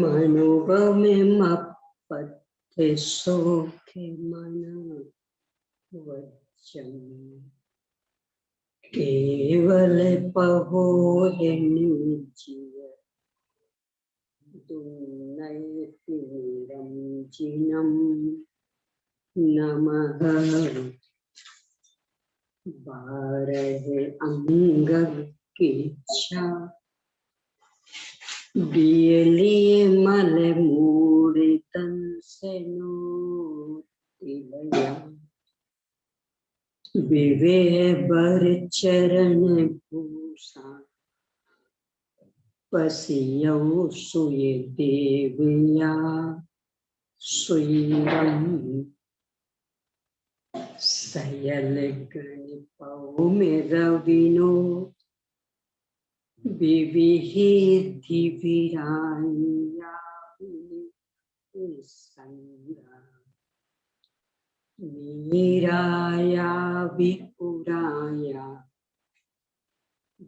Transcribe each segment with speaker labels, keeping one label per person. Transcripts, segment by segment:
Speaker 1: मनोभमे सोखे मन वचन केवल पहो है निजिय दुन्नयति निरंजिनम नमः बारह अंग केच्छा बियलिए मल मूरे तन से नो तिलया विवेह बर चरण पूषा पसियौ सुये देवया सुयरम सयल गणिपौ में रविनो विविधि विराया संगा मीराया विपुराया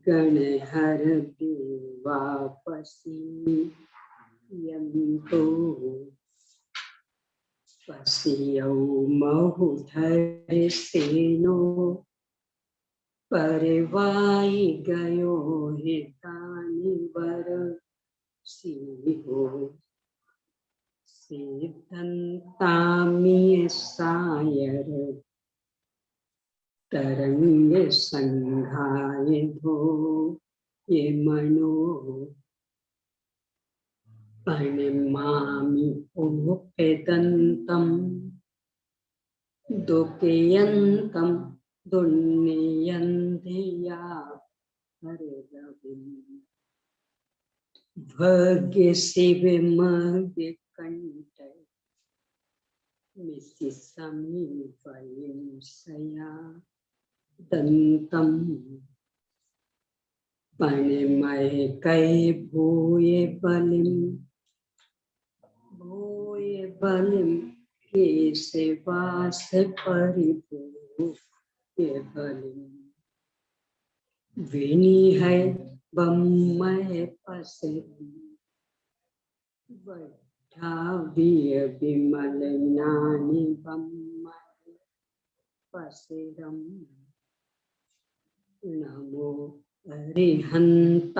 Speaker 1: गणहर देवापसी यंतो पसियौ महुधर सेनो परवाई गयो हितानि वर सिंहो सिद्धंतामिय सायर तरंग संघाय धो ये मनो पणिमामि उपेदंतम दुःखयंतम दुन्नयन्धिया हरिरविं भाग्य शिव मग्य कंठ मिसि समीपयं सया दंतम पणिमय कै भूये बलिं केशवास परिभू ये बलिं विनी है बम्मय पसरी बढ़ाविय विमल नानी बम्मय पसरम नमो हरिहंताणम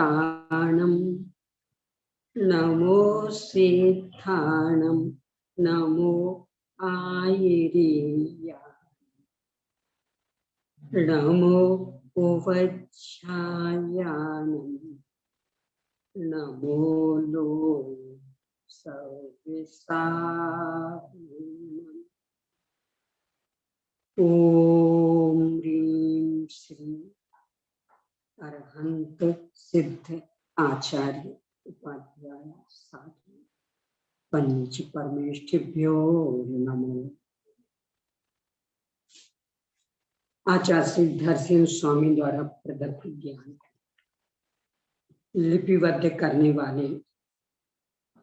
Speaker 1: नमो सिद्धाणम नमो आयिरिया नमो उपच्छायानम नमो लो सर्वसानम ओम ह्रीं श्री अरहंत सिद्ध आचार्य उपाध्याय साधु पंच परमेष्ठिभ्यो नमो। आचार्य सिद्धर सिंह स्वामी द्वारा प्रदत्त ज्ञान लिपिबद्ध करने वाले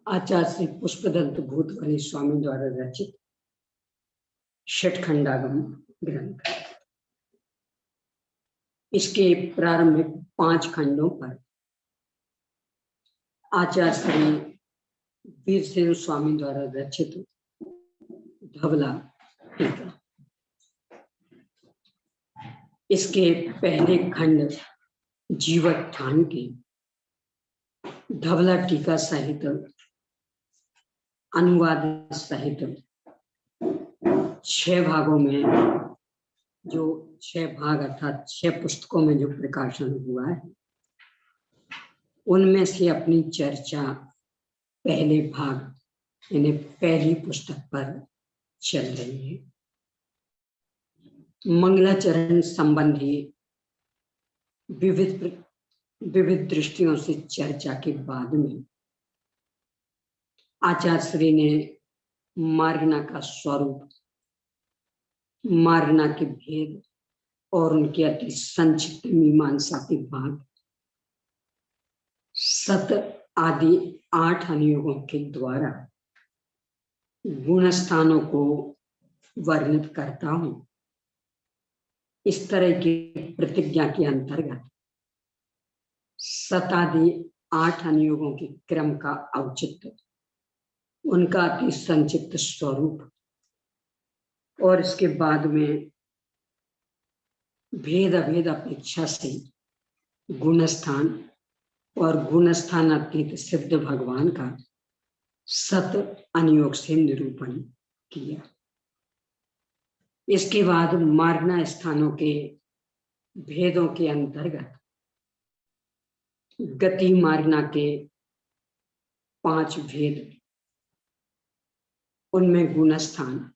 Speaker 1: आचार्य श्री पुष्पदंत भूतवली स्वामी द्वारा रचित षटखंडागम ग्रंथ। इसके प्रारंभिक 5 खंडों पर आचार्य श्री वीर सिंह स्वामी द्वारा रचित धवला टीका। इसके पहले खंड जीवोत्थान के धवला टीका सहित अनुवाद सहित 6 भागों में, जो 6 भाग अर्थात 6 पुस्तकों में जो प्रकाशन हुआ है, उनमें से अपनी चर्चा पहले भाग यानी पहली पुस्तक पर चल रही है। मंगलाचरण संबंधी विविध दृष्टियों से चर्चा के बाद में आचार्य श्री ने मार्गना का स्वरूप, मार्गना के भेद और उनके अति संक्षिप्त मीमांसा के भाग 7 आदि 8 अनुयोगों के द्वारा गुणस्थानों को वर्णित करता हूं। इस तरह की प्रतिज्ञा के अंतर्गत 7 आदि 8 अनुयोगों के क्रम का औचित्य उनका अति संक्षिप्त स्वरूप और इसके बाद में भेद अभेद अपेक्षा से गुणस्थान और गुणस्थान अतीत सिद्ध भगवान का सत अनुयोग से निरूपण किया। इसके बाद मार्गना स्थानों के भेदों के अंतर्गत गति मार्गना के 5 भेद, उनमें गुणस्थान,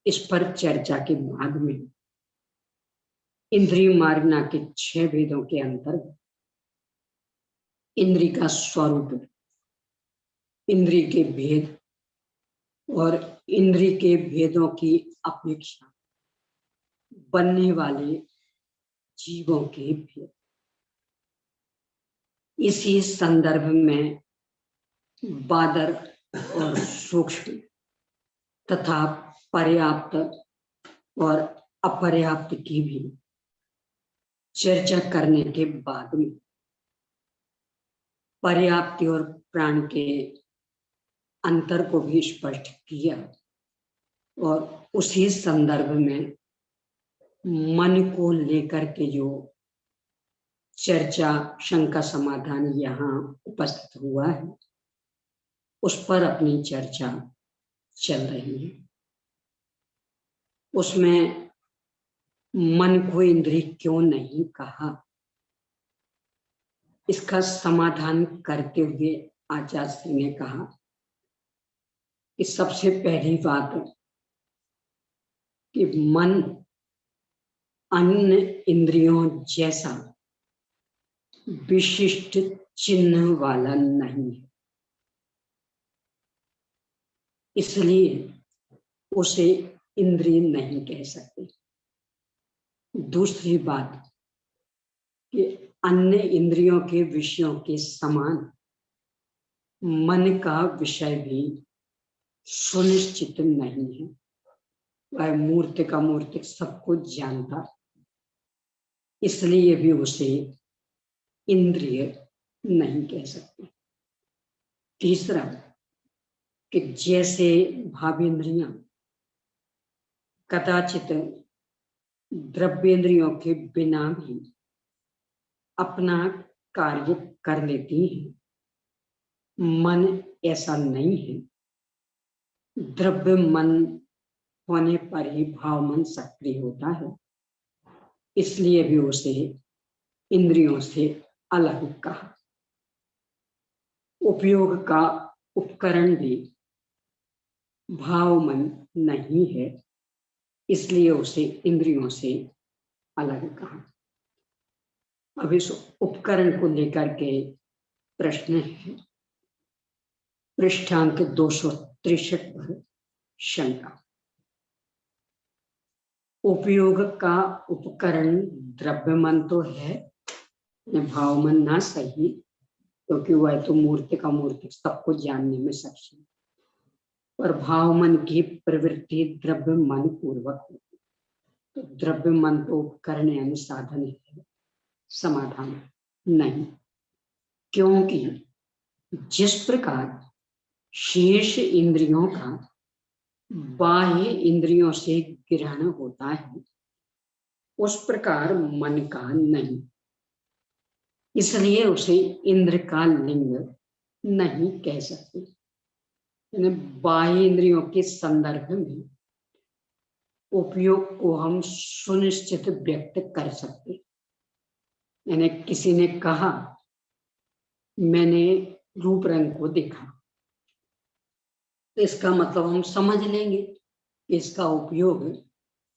Speaker 1: इस पर चर्चा के बाद में इंद्रिय मार्गना के 6 भेदों के अंतर्गत इंद्रिय का स्वरूप, इंद्रिय के भेद और इंद्रिय के भेदों की अपेक्षा बनने वाले जीवों के भेद। इसी संदर्भ में बादर और सूक्ष्म तथा पर्याप्त और अपर्याप्त की भी चर्चा करने के बाद में पर्याप्ति और प्राण के अंतर को भी स्पष्ट किया और उसी संदर्भ में मन को लेकर के जो चर्चा, शंका समाधान यहाँ उपस्थित हुआ है, उस पर अपनी चर्चा चल रही है। उसमें मन को इंद्रिय क्यों नहीं कहा, इसका समाधान करते हुए आचार्य श्री ने कहा कि सबसे पहली बात कि मन अन्य इंद्रियों जैसा विशिष्ट चिन्ह वाला नहीं है, इसलिए उसे इंद्रिय नहीं कह सकते। दूसरी बात कि अन्य इंद्रियों के विषयों के समान मन का विषय भी सुनिश्चित नहीं है। वह मूर्तिक अमूर्तिक सब कुछ जानता, इसलिए भी उसे इंद्रिय नहीं कह सकते। तीसरा कि जैसे भावेंद्रियां कदाचित द्रव्येंद्रियों के बिना भी अपना कार्य कर लेती हैं, मन ऐसा नहीं है। द्रव्य मन होने पर ही भाव मन सक्रिय होता है, इसलिए भी उसे इंद्रियों से अलग कहा। उपयोग का उपकरण भी भाव मन नहीं है, इसलिए उसे इंद्रियों से अलग कहा। अब इस उपकरण को लेकर के प्रश्न है, पृष्ठांक 263 पर शंका। उपयोग का उपकरण द्रव्य मन तो है, भाव मन ना सही, क्योंकि वह तो मूर्तिक अमूर्तिक सबको जानने में सक्षम, पर भाव मन की प्रवृत्ति द्रव्य मन पूर्वक होती, तो द्रव्य मन तो उपकरण यानी साधन है, समाधान नहीं। क्योंकि जिस प्रकार शेष इंद्रियों का बाह्य इंद्रियों से ग्रहण होता है, उस प्रकार मन का नहीं, इसलिए उसे इंद्र का लिंग नहीं कह सकते। बाह्य इंद्रियों के संदर्भ में उपयोग को हम सुनिश्चित व्यक्त कर सकते। यानी किसी ने कहा मैंने रूप रंग को देखा, तो इसका मतलब हम समझ लेंगे कि इसका उपयोग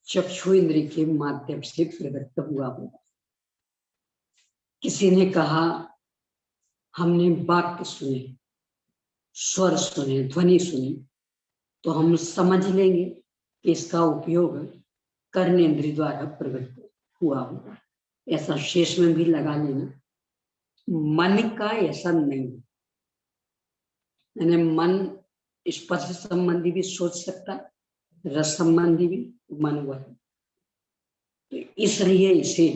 Speaker 1: चक्षु इंद्रिय के माध्यम से प्रवृत्त हुआ होगा। किसी ने कहा हमने वाक्य सुने, स्वर सुने, ध्वनि सुनी, तो हम समझ लेंगे कि इसका उपयोग कर्णेंद्रिय द्वारा प्रवृत्त हुआ होगा। ऐसा शेष में भी लगा लेना। मन का ऐसा नहीं, यानी मन स्पर्श संबंधी भी सोच सकता, रस संबंधी भी, मन वह, तो इसलिए इसे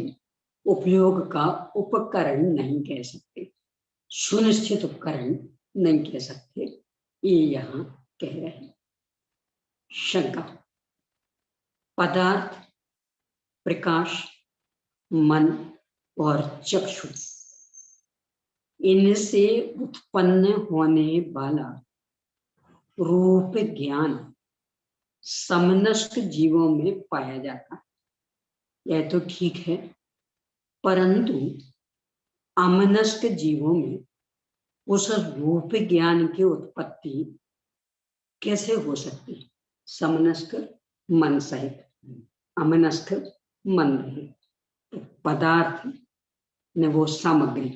Speaker 1: उपयोग का उपकरण नहीं कह सकते, सुनिश्चित उपकरण नहीं कह सकते। ये यहाँ कह रहे हैं। शंका, पदार्थ, प्रकाश, मन और चक्षु, इनसे उत्पन्न होने वाला रूप ज्ञान समनस्क जीवों में पाया जाता है। यह तो ठीक है, परंतु अमनस्क जीवों में उस रूप ज्ञान की उत्पत्ति कैसे हो सकती है? समनस्क मन सहित, अमनस्क मन रहित। तो पदार्थ ने वो सामग्री,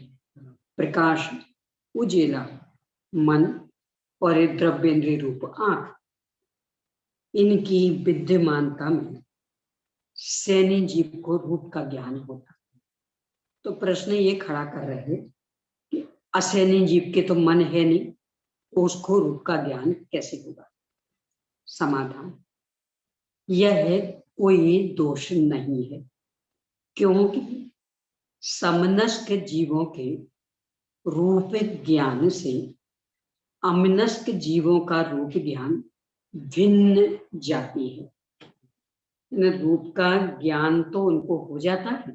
Speaker 1: प्रकाश उजेला, मन और एक द्रव्येंद्रिय रूप आंख, इनकी विद्यमानता में सैन्य जीव को रूप का ज्ञान होता। तो प्रश्न ये खड़ा कर रहे हैं कि असैन्य जीव के तो मन है नहीं, तो उसको रूप का ज्ञान कैसे होगा? समाधान यह है, कोई दोष नहीं है, क्योंकि समनस्क जीवों के रूप ज्ञान से अमनस्क जीवों का रूप ज्ञान भिन्न जाती है। रूप का ज्ञान तो उनको हो जाता है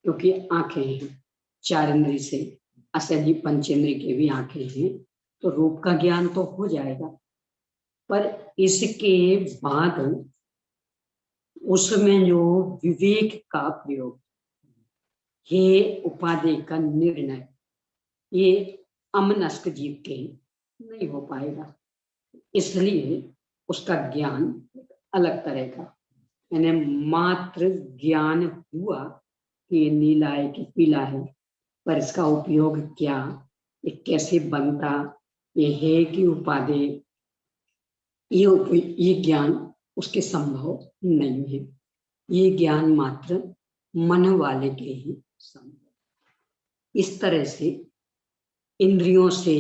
Speaker 1: क्योंकि आंखें हैं, चार इंद्रिय से असली पंचेंद्रिय के भी आंखें हैं, तो रूप का ज्ञान तो हो जाएगा। पर इसके बाद उसमें जो विवेक का प्रयोग, ये उपादेय का निर्णय, ये अमनस्क जीव के नहीं हो पाएगा। इसलिए उसका ज्ञान अलग तरह का, यानी मात्र ज्ञान हुआ कि ये नीला है कि पीला है, पर इसका उपयोग क्या, ये कैसे बनता, ये है कि उपादेय, ये ज्ञान उसके संभव नहीं है। ये ज्ञान मात्र मन वाले के ही संभव। इस तरह से इंद्रियों से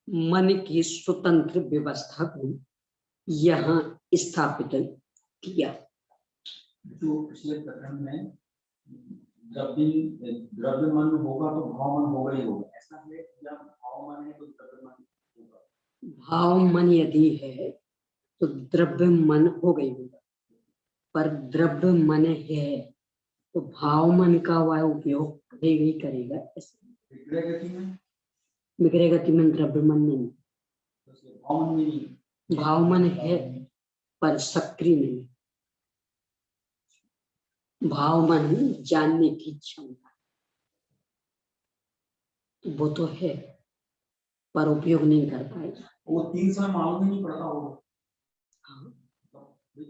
Speaker 1: मन की स्वतंत्र व्यवस्था को यहाँ स्थापित किया।
Speaker 2: जो पिछले प्रकरण में द्रव्य मन होगा तो भाव मन होगा ही होगा, ऐसा है? या भाव मन है तो द्रव्य मन होगा?
Speaker 1: भाव मन यदि है तो द्रव्य मन हो गई होगा, पर द्रव्य मन है तो भाव मन का वह उपयोग करेगा ही करेगा। विक्रय गति में द्रव्य मन नहीं, भाव मन है पर सक्रिय नहीं। भाव मन जानने की क्षमता वो तो है, पर उपयोग नहीं कर पाएगा।
Speaker 2: वो 3 साल मालूम ही नहीं पड़ता होगा।
Speaker 1: हाँ,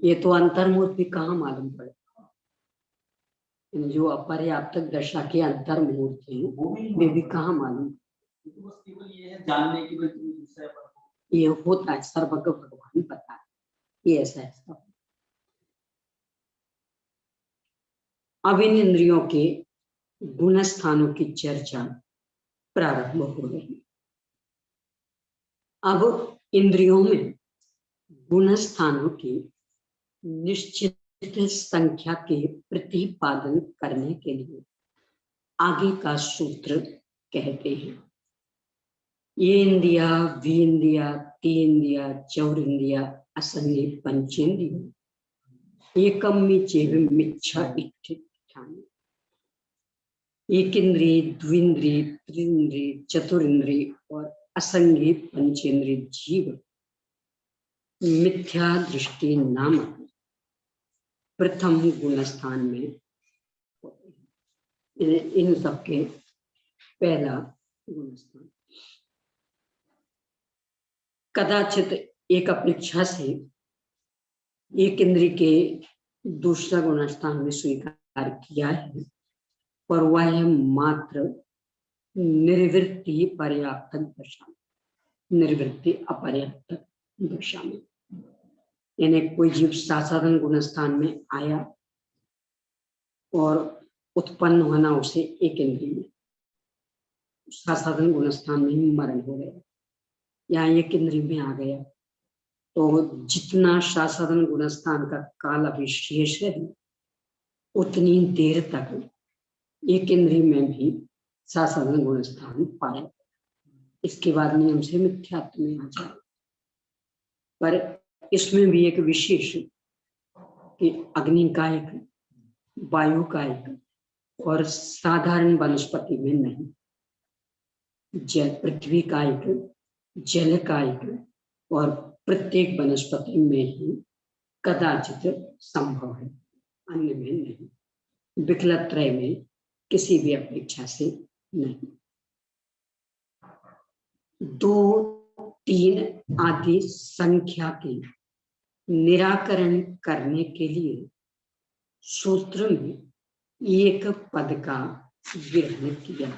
Speaker 1: ये तो अंतर्मुहूर्त भी कहाँ मालूम पड़ेगा। जो अपर्याप्त दशा के अंतर्मुहूर्त हैं वे भी कहाँ मालूम।
Speaker 2: बस केवल ये है जानने की विषय पर
Speaker 1: ये होता है, सर्वज्ञ भगवान पता है, ये ऐसा है सब। अब इन इंद्रियों के गुण स्थानों की चर्चा प्रारंभ हो रही। अब इंद्रियों में गुण स्थानों की निश्चित संख्या के प्रतिपादन करने के लिए आगे का सूत्र कहते हैं, ये इंद्रिया, वी इंद्रिया, ती इंद्रिया, चौर इंद्रिया, असंगे पंचेंद्रिय, एकम्मी चेव मिच्छा इत्थानि। एक इंद्रिय, द्विंद्रिय, त्रिंद्रिय, चतुरिंद्रिय और असंगी पंचेंद्रिय जीव मिथ्या दृष्टि नामक प्रथम गुण स्थान में इन सबके पहला गुण स्थान। कदाचित एक अपेक्षा से एक इंद्रिय के दूसरा गुण स्थान में स्वीकार किया है, पर वह मात्र निर्वृत्ति पर्याप्त दशा, निर्वृत्ति अपर्याप्त दशा में, यानी कोई जीव साधारण गुण स्थान में आया और उत्पन्न होना उसे एक इंद्रिय में, साधारण गुण स्थान में मरण हो गया, यहाँ एक इंद्रिय में आ गया, तो जितना साधारण गुण स्थान का काल अविशेष है उतनी देर तक एक इंद्रिय में भी साधारण गुण स्थान पाया। इसके बाद नियम से मिथ्यात्व में आ जाए। पर इसमें भी एक विशेष कि अग्नि का एक, वायु का एक और साधारण वनस्पति में नहीं, जल पृथ्वी का एक, जल का एक और प्रत्येक वनस्पति में ही कदाचित संभव है, अन्य में नहीं, विकलत्रय में किसी भी अपेक्षा से नहीं। 2, 3 आदि संख्या के निराकरण करने के लिए सूत्र में एक पद का ग्रहण किया।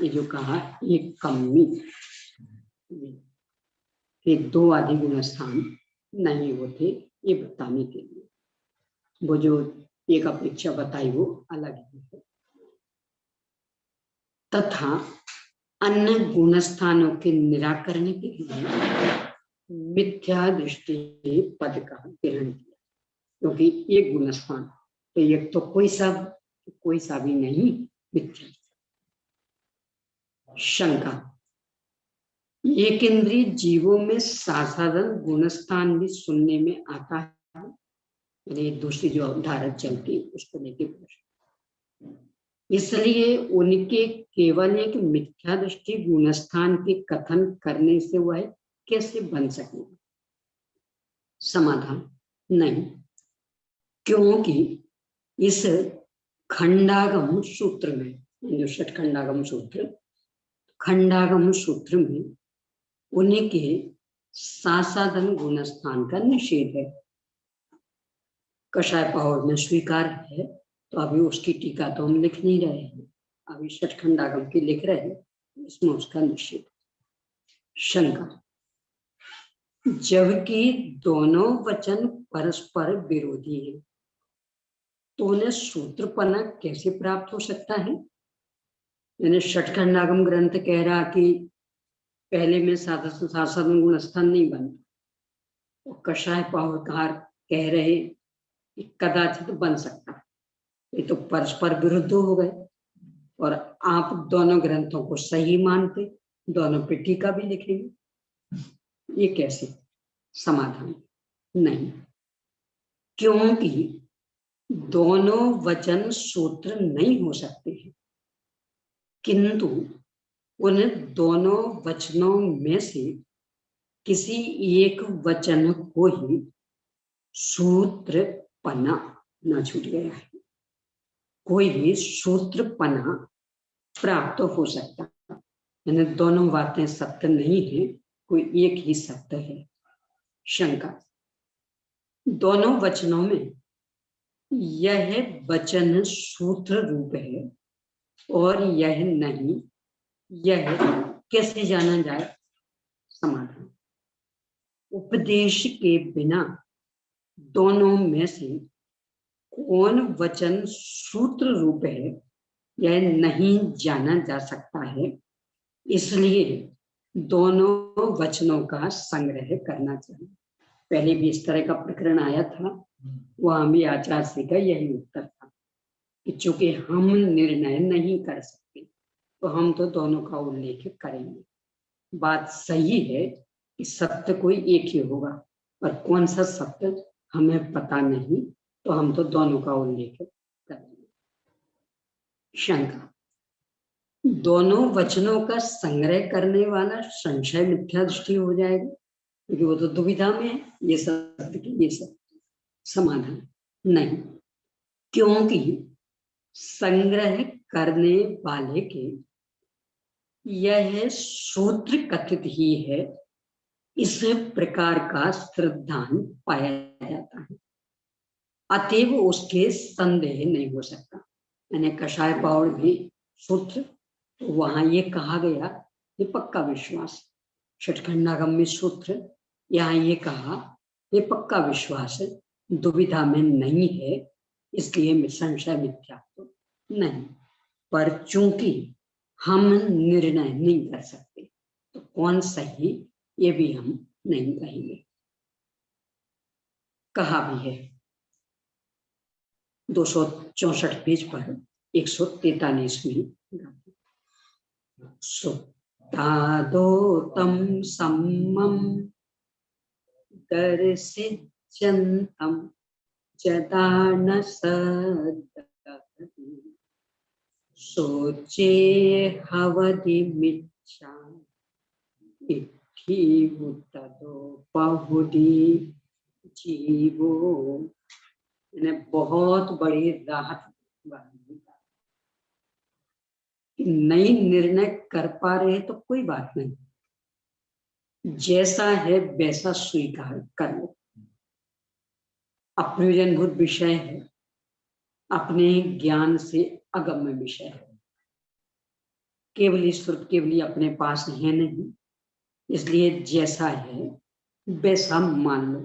Speaker 1: ये जो कहा एक कमी के 2 आदि गुण स्थान नहीं होते, ये बताने के लिए। वो जो एक अपेक्षा बताई वो अलग ही है। तथा अन्य गुण स्थानों के निराकरण के लिए मिथ्या दृष्टि पद का ग्रहण किया, क्योंकि एक गुण स्थान तो एक तो कोई सा भी नहीं, मिथ्या। शंका, एक इंद्रिय जीवों में साधारण गुण स्थान भी सुनने में आता है। ये दूसरी जो अवधारणा चलती उसको लेके प्रश्न, इसलिए उनके केवल एक मिथ्या दृष्टि गुणस्थान के कथन करने से वह कैसे बन सकेगा? समाधान, नहीं, क्योंकि इस खंडागम सूत्र में, जो षटखंडागम सूत्र, खंडागम सूत्र में उनके सासाधन गुणस्थान का निषेध है। कषाय पावर में स्वीकार है, तो अभी उसकी टीका तो हम लिख नहीं रहे हैं, अभी षटखंडागम की लिख रहे हैं, इसमें उसका निषेध। शंका, जबकि दोनों वचन परस्पर विरोधी है, तो उन्हें सूत्रपना कैसे प्राप्त हो सकता है? यानी षटखंडागम ग्रंथ कह रहा कि पहले में साधन गुण स्थान नहीं बनता, और कषाय पावकार कह रहे कि कदाचित बन सकता है। ये तो परस्पर विरुद्ध हो गए, और आप दोनों ग्रंथों को सही मानते, दोनों पे टीका भी लिखेंगे, ये कैसे? समाधान, नहीं, क्योंकि दोनों वचन सूत्र नहीं हो सकते हैं, किंतु उन दोनों वचनों में से किसी एक वचन को ही सूत्र पना न छूट गया है, कोई भी सूत्र पना प्राप्त हो सकता है। यानी दोनों बातें सत्य नहीं है, कोई एक ही सत्य है। शंका, दोनों वचनों में यह वचन सूत्र रूप है और यह नहीं, यह कैसे जाना जाए? समाधान, उपदेश के बिना दोनों में से कौन वचन सूत्र रूप है यह नहीं जाना जा सकता है, इसलिए दोनों वचनों का संग्रह करना चाहिए। पहले भी इस तरह का प्रकरण आया था, वहां भी आचार्य श्री का यही उत्तर था कि चूंकि हम निर्णय नहीं कर सकते तो हम तो दोनों का उल्लेख करेंगे। बात सही है कि सत्य कोई एक ही होगा, पर कौन सा सत्य हमें पता नहीं, तो हम तो दोनों का उल्लेख करेंगे। शंका, दोनों वचनों का संग्रह करने वाला संशय मिथ्या दृष्टि हो जाएगा, क्योंकि वो तो दुविधा में है, ये सत्य की ये सत्य। समाधान, नहीं, क्योंकि संग्रह करने वाले के यह सूत्र कथित ही है, इस प्रकार का श्रद्धान पाया जाता है, अतएव उसके संदेह नहीं हो सकता। मैंने कषाय पावड़ भी सूत्र, तो वहां ये कहा गया ये पक्का विश्वास, षटखंडागम में सूत्र, यहाँ ये कहा ये पक्का विश्वास है, दुविधा में नहीं है, इसलिए संशय मिथ्या तो नहीं। पर चूंकि हम निर्णय नहीं कर सकते तो कौन सही ये भी हम नहीं कहेंगे। कहा भी है 264 पेज पर 143 में तादोतं सम्मं दर्शिच्यन्तं जदा न सद्दति सोचे हवदिमिच्छा इत्थीव तदो बहुधी जीवो। इन्हें बहुत बड़ी राहत कि नई निर्णय कर पा रहे तो कोई बात नहीं, जैसा है वैसा स्वीकार कर लो। अप्रयोजनभूत विषय है, अपने ज्ञान से अगम्य विषय है, केवल ईश्वर केवल अपने पास है नहीं, इसलिए जैसा है वैसा मान लो।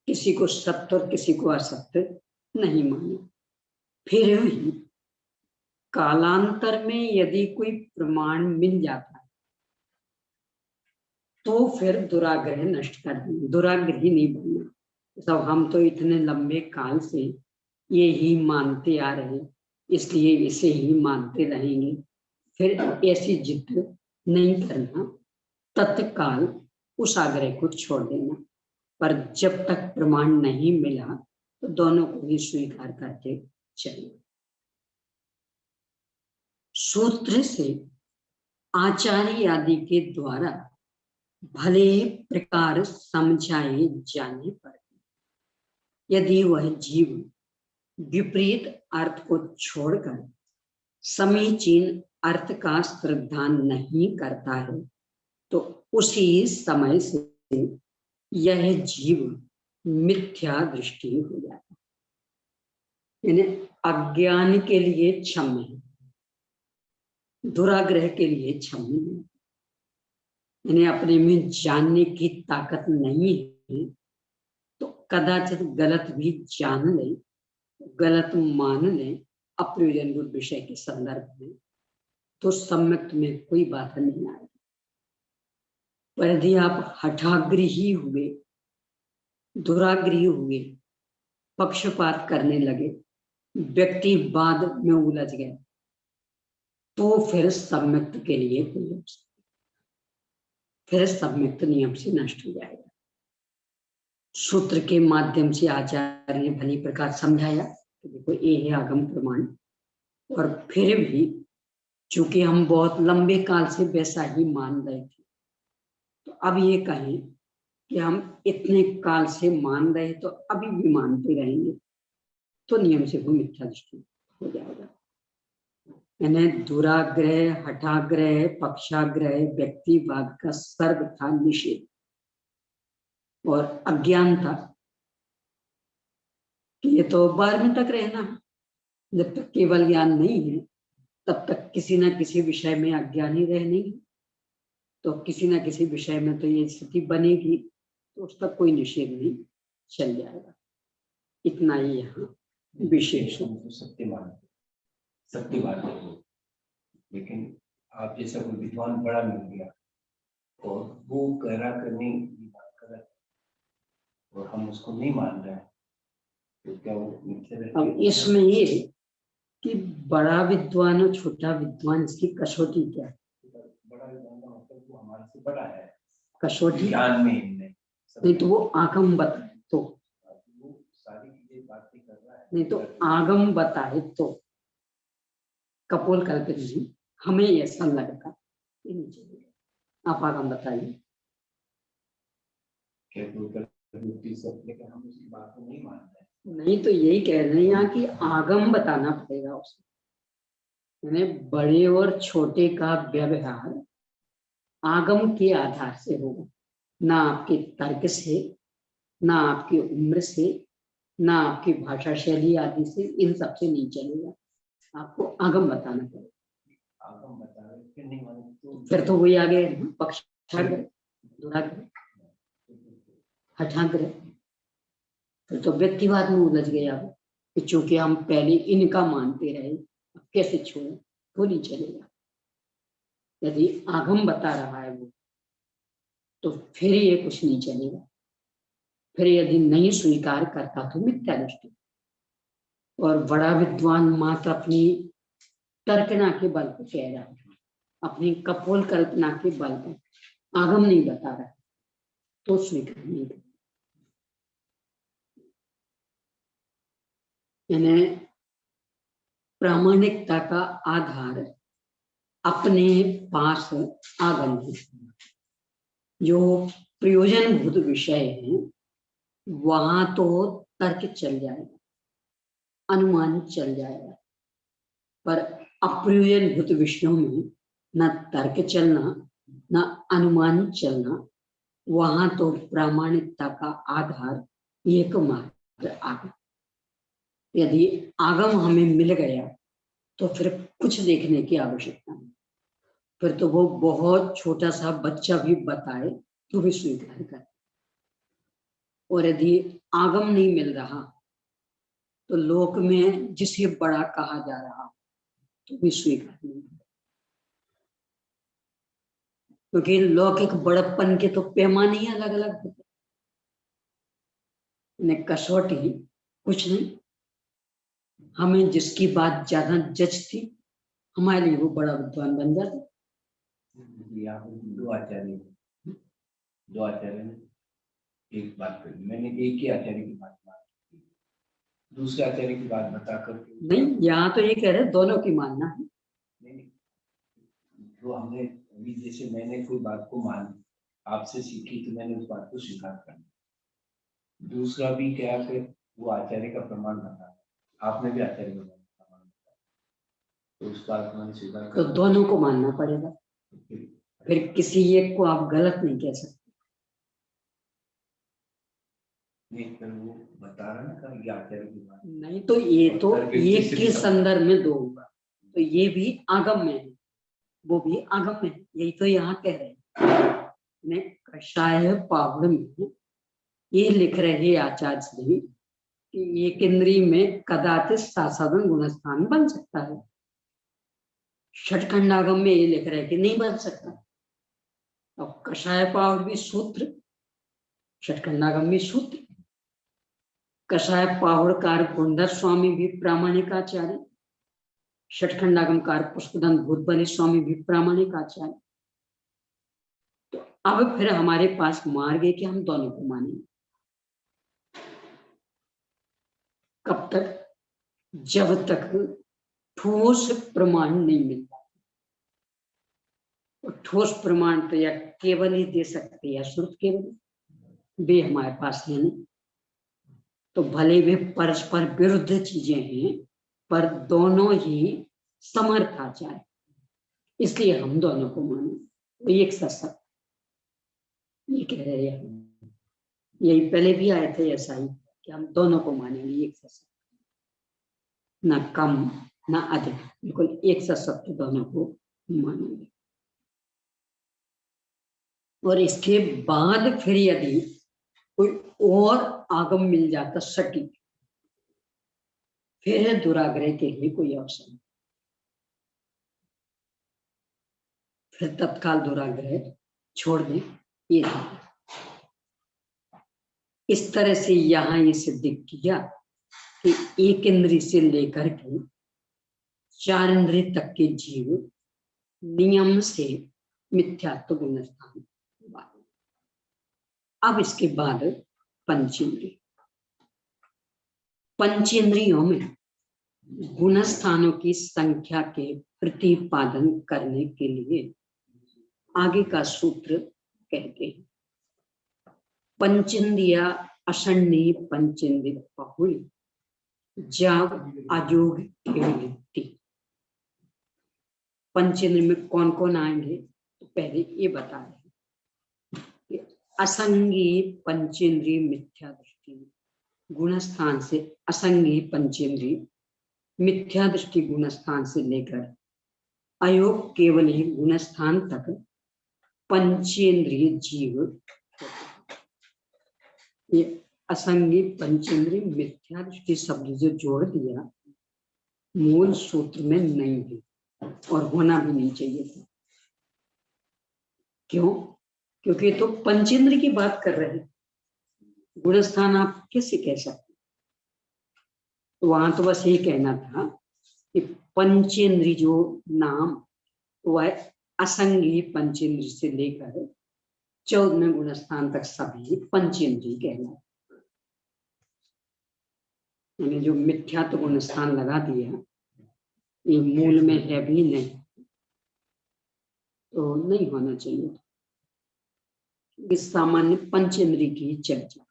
Speaker 1: किसी को सत्य और किसी को असत्य नहीं मानो। फिर भी कालांतर में यदि कोई प्रमाण मिल जाता है तो फिर दुराग्रह नष्ट कर देना, दुराग्रही नहीं बनना। सब हम तो इतने लंबे काल से ये ही मानते आ रहे, इसलिए इसे ही मानते रहेंगे, फिर ऐसी जिद नहीं करना। तत्काल उस आग्रह को छोड़ देना। पर जब तक प्रमाण नहीं मिला तो दोनों को ही स्वीकार करके चलिए। सूत्र से आचार्य आदि के द्वारा भले प्रकार समझाए जाने पर यदि वह जीव विपरीत अर्थ को छोड़कर समीचीन अर्थ का श्रद्धा नहीं करता है तो उसी समय से यह जीव मिथ्या दृष्टि हो जाता है। यानी अज्ञान के लिए क्षम्य है, दुराग्रह के लिए क्षम्य नहीं। यानी अपने में जानने की ताकत नहीं है तो कदाचित गलत भी जान ले, गलत मान ले अप्रयोजनभूत विषय के संदर्भ में, तो सम्यक में कोई बाधा नहीं आएगी। पर यदि आप हठाग्रही हुए, दुराग्रही हुए, पक्षपात करने लगे, व्यक्तिवाद में उलझ गए, तो फिर सम्यक के लिए कोई, फिर सम्यक नियम से नष्ट हो जाएगा। सूत्र के माध्यम से आचार्य ने भली प्रकार समझाया कि देखो ये है आगम प्रमाण। और फिर भी चूंकि हम बहुत लंबे काल से वैसा ही मान रहे थे, तो अब ये कहें कि हम इतने काल से मान रहे तो अभी भी मानते रहेंगे, तो नियम से वो मिथ्या दृष्टि हो जाएगा। यानी दुराग्रह, हठाग्रह, पक्षाग्रह, व्यक्तिवाद का सर्वथा निषेध और अज्ञानता कि ये तो 12वीं तक रहना है। जब तक केवल ज्ञान नहीं है तब तक किसी न किसी विषय में अज्ञानी रहने की, तो किसी न किसी विषय में तो ये स्थिति बनेगी, तो उस तक कोई निषेध नहीं, चल जाएगा। इतना ही यहाँ विशेष
Speaker 3: सत्य बात है। लेकिन आप जैसा कोई विद्वान बड़ा मिल गया और वो गहरा करने की बात कर रहा है और हम उसको नहीं मान रहे हैं, तो क्या वो मिथ्या है?
Speaker 1: अब इसमें ये कि बड़ा विद्वान और छोटा विद्वान, इसकी कसौटी क्या है?
Speaker 3: बड़ा विद्वान का मतलब वो हमारे से बड़ा है
Speaker 1: कसौटी
Speaker 3: ज्ञान में,
Speaker 1: नहीं तो वो आगम बताए तो,
Speaker 3: वो सारी चीजें बातें कर रहा है,
Speaker 1: नहीं तो आगम बताए तो कपोल कल्पित नहीं, हमें ऐसा लगता ये नहीं चलेगा। आप आगम बताइए।
Speaker 3: लेकिन हम उसकी बात को नहीं मानते हैं।
Speaker 1: नहीं तो यही कह रहे हैं यहाँ कि आगम बताना पड़ेगा उसे। यानी बड़े और छोटे का व्यवहार आगम के आधार से होगा, ना आपके तर्क से, ना आपकी उम्र से, ना आपकी भाषा शैली आदि से, इन सब से नहीं चलेगा। आपको आगम बताना पड़ेगा।
Speaker 3: आगम बता रहे फिर नहीं माने तो
Speaker 1: फिर तो वही आ गए पक्षाग्रह, दुराग्रह, हठाग्रह, फिर तो व्यक्तिवाद में उलझ गए आप कि चूंकि हम पहले इनका मानते रहे, अब कैसे छोड़े, तो नहीं चलेगा। यदि आगम बता रहा है वो, तो फिर ये कुछ नहीं चलेगा। फिर यदि नहीं स्वीकार करता तो मिथ्या दृष्टि। और बड़ा विद्वान मात्र अपनी तर्कना के बल पर कह रहा है, अपनी कपोल कल्पना के बल पर, आगम नहीं बता रहा तो स्वीकार नहीं कर। यानी प्रामाणिकता का आधार अपने पास आगम है। जो प्रयोजनभूत विषय है वहां तो तर्क चल जाएगा, अनुमान चल जाएगा, पर अप्रयोजनभूत विषयों में न तर्क चलना न अनुमान चलना, वहां तो प्रामाणिकता का आधार एकमात्र आगम। यदि आगम हमें मिल गया तो फिर कुछ देखने की आवश्यकता नहीं, फिर तो वो बहुत छोटा सा बच्चा भी बताए तो भी स्वीकार कर। और यदि आगम नहीं मिल रहा तो लोक में जिसे बड़ा कहा जा रहा तो भी स्वीकार नहीं कर, क्योंकि लौकिक बड़प्पन के तो पैमाने ही अलग अलग होते, कसौटी कुछ नहीं। हमें जिसकी बात ज्यादा जचती हमारे लिए वो बड़ा विद्वान बन जाता।
Speaker 3: दो आचार्य ने एक बात करी, मैंने एक ही आचार्य की बात की, दूसरे आचार्य की बात बता कर
Speaker 1: नहीं, यहाँ तो ये कह रहे दोनों की मानना है।
Speaker 3: नहीं, जो हमने अभी जैसे मैंने कोई बात को मान आपसे सीखी तो मैंने उस बात को स्वीकार करना, दूसरा भी क्या कि वो आचार्य का प्रमाण बता, आपने भी आचार्य का प्रमाण बताया, तो उस बात को मैंने स्वीकार
Speaker 1: तो दोनों को मानना पड़ेगा, फिर किसी एक को आप गलत नहीं कह सकते।
Speaker 3: नहीं, फिर वो बता रहा ना कि आचार्य की बात
Speaker 1: नहीं, तो ये तो एक के संदर्भ में दो होगा, तो ये भी आगम में है, वो भी आगम में है, यही तो यहाँ कह रहे हैं। कषाय पावड़ में ये लिख रहे आचार्य श्री कि एक इंद्रिय में कदाचित साधन गुणस्थान बन सकता है, षटखंडागम में ये लिख रहे कि नहीं बन सकता। अब कषाय पावड़ भी सूत्र, षटखंडागम भी सूत्र। कषाय पावड़कार गुंडर स्वामी भी प्रामाणिक आचार्य, षटखंडागमकार पुष्पधन भूतबली स्वामी भी प्रामाणिक आचार्य। तो अब फिर हमारे पास मार्ग है कि हम दोनों को मानेंगे। कब तक? जब तक ठोस प्रमाण नहीं मिलता। तो ठोस प्रमाण तो या केवल ही दे सकते या श्रुत केवल, वे हमारे पास है नहीं। तो भले वे परस्पर विरुद्ध चीजें हैं पर दोनों ही समर्थ आचार्य, इसलिए हम दोनों को माने। तो एक सत्य ये कह रहे हैं, यही पहले भी आए थे ऐसा ही कि हम दोनों को मानेंगे, एक सत्य, ना कम ना अधिक, बिल्कुल एक सत्य दोनों को मानेंगे। और इसके बाद फिर यदि कोई और आगम मिल जाता सटीक, फिर है दुराग्रह के लिए कोई अवसर नहीं, फिर तत्काल दुराग्रह छोड़ दें। ये इस तरह से यहाँ ये सिद्ध किया कि एक इंद्रिय से लेकर के 4 इंद्रिय तक के जीव नियम से मिथ्यात्व गुणस्थान। अब इसके बाद पंचेंद्रिय, पंचेंद्रियों में गुणस्थानों की संख्या के प्रतिपादन करने के लिए आगे का सूत्र कहते हैं, पंचेंद्रिया असन्नी पंचेंद्रिय बहुल जब अजोग केवलिति। पंचेंद्रिय में कौन कौन आएंगे? तो पहले ये बता रहे हैं, असंगी पंचेंद्रिय मिथ्या दृष्टि गुणस्थान से, असंगी पंचेंद्रिय मिथ्या दृष्टि गुणस्थान से लेकर अयोग केवल ही गुणस्थान तक पंचेंद्रिय जीव। ये असंगी पंचेंद्रिय मिथ्या दृष्टि शब्द जो जोड़ दिया मूल सूत्र में नहीं है और होना भी नहीं चाहिए था। क्यों? क्योंकि तो पंचेंद्रिय की बात कर रहे हैं, गुणस्थान आप कैसे कह सकते? तो वहां तो बस यही कहना था कि पंचेंद्रिय जो नाम वह असंगी पंचेंद्रिय से लेकर 14वें गुणस्थान तक सभी पंचेंद्रिय कहलाए। यानी जो मिथ्यात्व गुणस्थान लगा दिया ये मूल में है भी नहीं, तो नहीं होना चाहिए। इस सामान्य पंचेंद्रिय की चर्चा।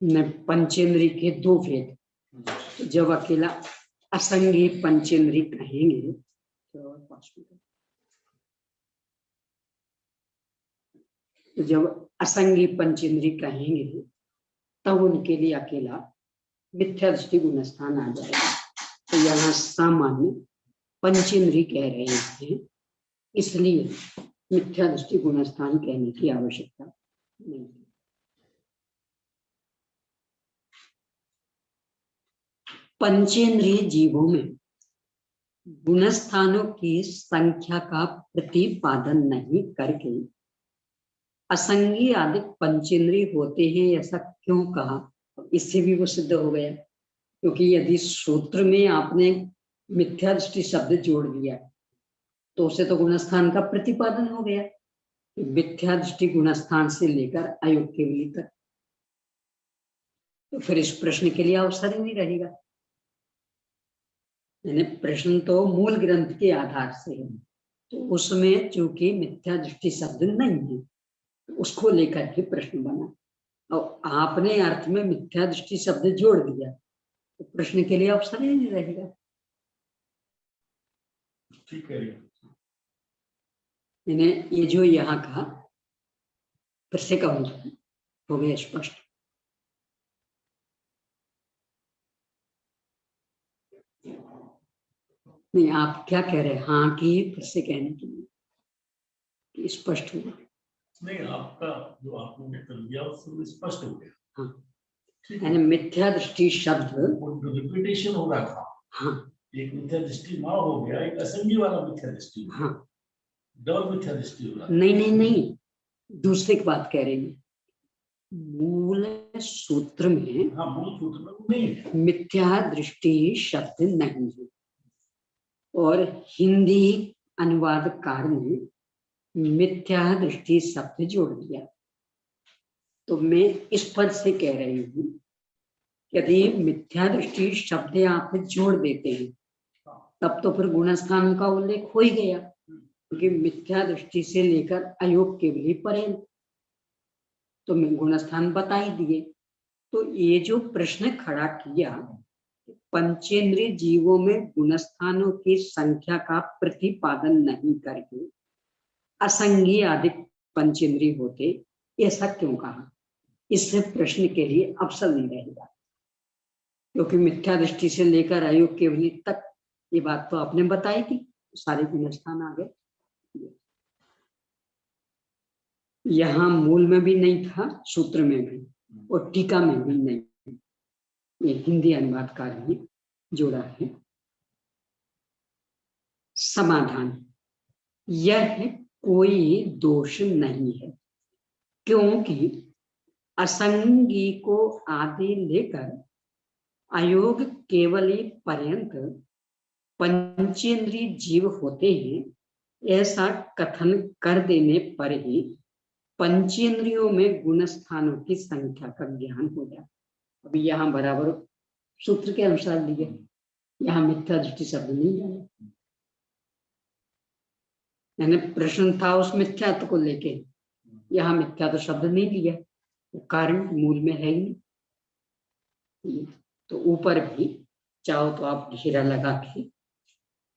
Speaker 1: न पंचेंद्रिय के दो भेद, जब अकेला असंगी पंचेंद्रिय कहेंगे तो जब असंगी पंचेंद्रिय कहेंगे तब उनके लिए अकेला मिथ्या दृष्टि गुणस्थान आ जाएगा। तो यहाँ सामान्य पंचेंद्रिय कह रहे हैं, इसलिए मिथ्या दृष्टि गुणस्थान कहने की आवश्यकता नहीं है। पंचेंद्रिय जीवों में गुणस्थानों की संख्या का प्रतिपादन नहीं करके असंगी आदि पंचेंद्रिय होते हैं, ऐसा क्यों कहा? इससे भी वो सिद्ध हो गया, क्योंकि यदि सूत्र में आपने मिथ्या दृष्टि शब्द जोड़ दिया तो उसे तो गुणस्थान का प्रतिपादन हो गया। मिथ्या दृष्टि गुणस्थान से लेकर अयोग केवली तक, तो फिर इस प्रश्न के लिए अवसर ही नहीं रहेगा। यानी प्रश्न तो मूल ग्रंथ के आधार से है, तो उसमें चूंकि मिथ्या दृष्टि शब्द नहीं है, उसको लेकर के प्रश्न बना, और आपने अर्थ में मिथ्या दृष्टि शब्द जोड़ दिया तो प्रश्न के लिए अवसर ही नहीं रहेगा।
Speaker 2: ठीक है।
Speaker 1: ये जो यहाँ का फिर से कहूँ हो गया स्पष्ट। नहीं, आप क्या कह रहे हैं? हाँ कि फिर से कहने के लिए कि स्पष्ट हुआ?
Speaker 4: नहीं, आपका जो आपने कर दिया उससे स्पष्ट हो गया।
Speaker 1: हाँ, यानी मिथ्या दृष्टि शब्द
Speaker 4: रिपीटेशन हो रहा था।
Speaker 1: हाँ,
Speaker 4: एक मिथ्या दृष्टि माँ हो गया, एक असंगी वाला मिथ्या दृष्टि।
Speaker 1: हाँ,
Speaker 4: डबल मिथ्या दृष्टि हो रहा।
Speaker 1: नहीं नहीं नहीं, दूसरी की बात कह रही है। मूल सूत्र में,
Speaker 4: हाँ, मूल सूत्र में नहीं है,
Speaker 1: मिथ्या दृष्टि शब्द नहीं है, और हिंदी अनुवादकार ने मिथ्या दृष्टि शब्द जोड़ दिया। तो मैं इस पद से कह रही हूँ, यदि मिथ्या दृष्टि शब्द आप जोड़ देते हैं तब तो फिर गुणस्थान का उल्लेख हो ही गया, क्योंकि मिथ्या दृष्टि से लेकर अयोग केवली पर्यंत तो मैं गुणस्थान बता ही दिए। तो ये जो प्रश्न खड़ा किया, पंचेंद्रिय जीवों में गुणस्थानों की संख्या का प्रतिपादन नहीं करके असंगी आदि पंचेंद्रिय होते, ऐसा क्यों कहा? इससे प्रश्न के लिए अवसर नहीं रहेगा, क्योंकि मिथ्या दृष्टि से लेकर अयोग केवली तक ये बात तो आपने बताई थी, सारे गुणस्थान आ गए। यहाँ मूल में भी नहीं था, सूत्र में भी और टीका में भी नहीं, ये हिंदी अनुवादकार ने जोड़ा है। समाधान, यह कोई दोष नहीं है, क्योंकि असंगी को आदि लेकर अयोग केवली पर्यंत पंचेंद्रिय जीव होते हैं, ऐसा कथन कर देने पर ही पंचेंद्रियों में गुणस्थानों की संख्या का ज्ञान हो जाए। अभी यहाँ बराबर सूत्र के अनुसार लिया, यहाँ मिथ्या दृष्टि शब्द नहीं जाना, यानी प्रश्न था उस मिथ्यात्व को लेके, यहाँ मिथ्यात्व शब्द नहीं लिया, कारण मूल में है ही नहीं। तो ऊपर भी चाहो तो आप घेरा लगा के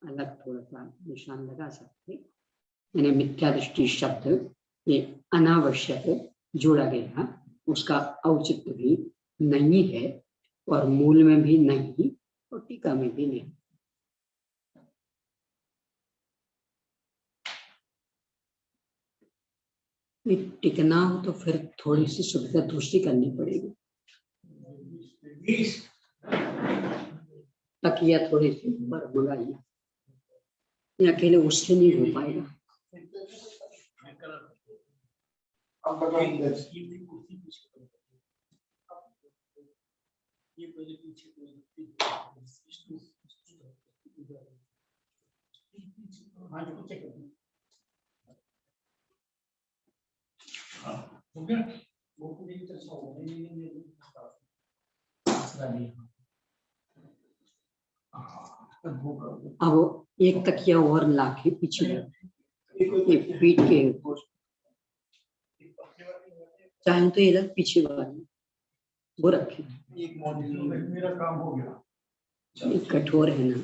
Speaker 1: अलग थोड़ा सा निशान लगा सकते, यानी मिथ्या दृष्टि शब्द ये अनावश्यक जोड़ा गया, उसका औचित्य भी नहीं है, और मूल में भी नहीं और टीका में भी नहीं। टिकना हो तो फिर थोड़ी सी सुविधा दूसरी करनी पड़ेगी, तकिया थोड़ी सी ऊपर मंगाइए, अकेले उससे नहीं हो पाएगा।
Speaker 4: ये पहले पीछे कोई हाँ जी चेक करो। हाँ हो गया वो पूरी तरह से हो नहीं
Speaker 1: अब एक तकिया और लाके पीछे ये पीठ के ऊपर, चाहे तो इधर पीछे वाली वो रखे।
Speaker 4: एक मॉड्यूल मेरा काम हो गया।
Speaker 1: ये कठोर है ना,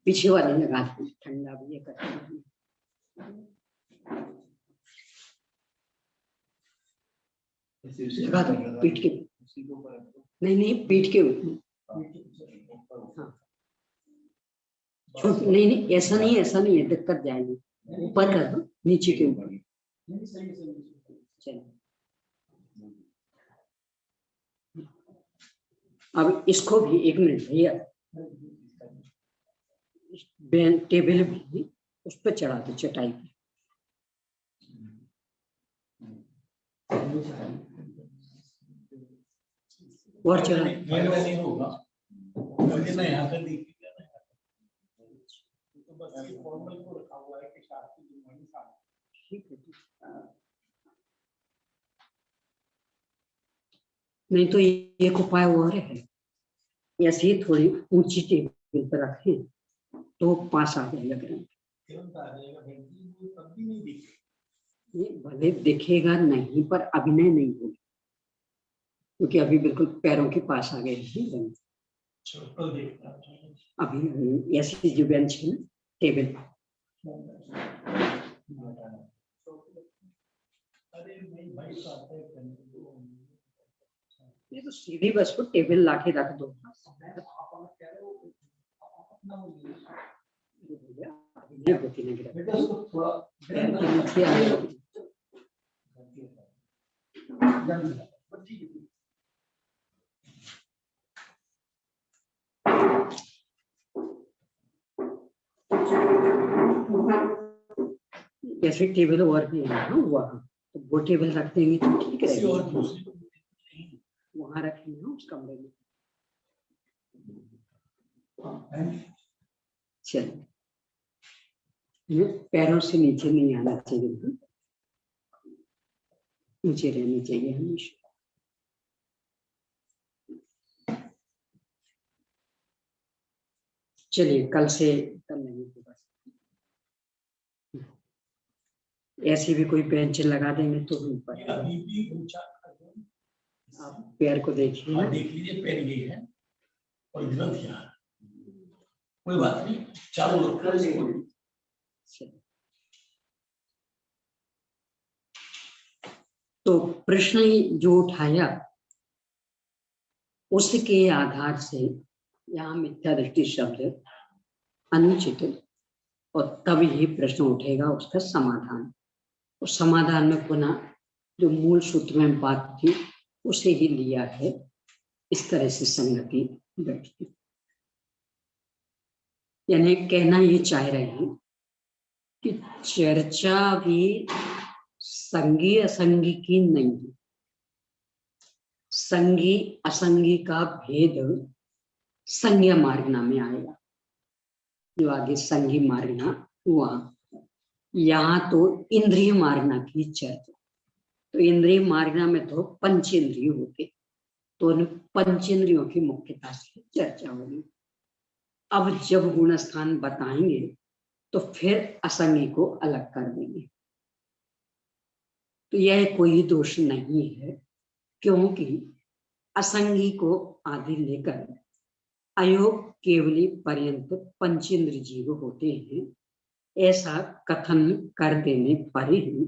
Speaker 1: पीछे वाले लगा दो, ठंडा भी है कठोर भी। लगा दो पीठ के, नहीं नहीं पीठ के ऊपर। हाँ छोड़, नहीं नहीं ऐसा नहीं, ऐसा नहीं है, दिक्कत जाएगी। ऊपर कर दो, नीचे के ऊपर। चलो अब इसको भी 1 मिनट भैया, टेबल भी उस पर चढ़ा दो, चटाई पे। और चढ़ा
Speaker 4: नहीं होगा मुझे ना यहाँ पे देखिए तो बस ये फॉर्मल को रखा हुआ है कि शास्त्री जी मणि साहब।
Speaker 1: ठीक है, नहीं तो एक उपाय और है, ऐसे ही थोड़ी ऊंची टेबल पर रखें तो पास आ जाएगा ग्रंथ।
Speaker 4: तब भी नहीं दिखे,
Speaker 1: ये भले दिखेगा नहीं पर अभिनय नहीं होगा, क्योंकि अभी बिल्कुल पैरों के पास आ गए हैं ग्रंथ। अभी ऐसी जो बेंच है ना टेबल पर, ये तो सीधी बस को टेबल लाके रख दो। जैसे टेबल और भी है ना वहाँ, तो वो टेबल रख देंगे तो ठीक रहेगा। वहां रखेंगे ना उस कमरे में। चलिए, ये पैरों से नीचे नहीं आना चाहिए, नीचे रहनी चाहिए हमेशा। चलिए कल से कर लेंगे बस। ऐसी भी कोई बेंच लगा देंगे तो ऊपर आप पैर को देखिए ना,
Speaker 4: देख लीजिए पैर ये है और ग्रंथ यहाँ, कोई बात नहीं चालू रखो।
Speaker 1: तो प्रश्न जो उठाया उसके आधार से यहाँ मिथ्या दृष्टि शब्द अनुचित, और तब ही प्रश्न उठेगा उसका समाधान। उस समाधान में पुनः जो मूल सूत्र में बात थी उसे ही लिया है, इस तरह से संगति बैठती। यानी कहना ये चाह रहे हैं कि चर्चा भी संगी असंगी की नहीं है, संगी असंगी का भेद संज्ञा मार्गना में आएगा। जो आगे संगी मार्गना हुआ, यहाँ तो इंद्रिय मार्गना की चर्चा। तो इंद्रिय मार्गना में तो पंचेंद्रिय होते, तो उन पंचेंद्रियों की मुख्यता से चर्चा होगी। अब जब गुण स्थान बताएंगे तो फिर असंगी को अलग कर देंगे। तो यह कोई दोष नहीं है, क्योंकि असंगी को आदि लेकर अयोग केवली पर्यंत पंचेंद्र जीव होते हैं, ऐसा कथन कर देने पर ही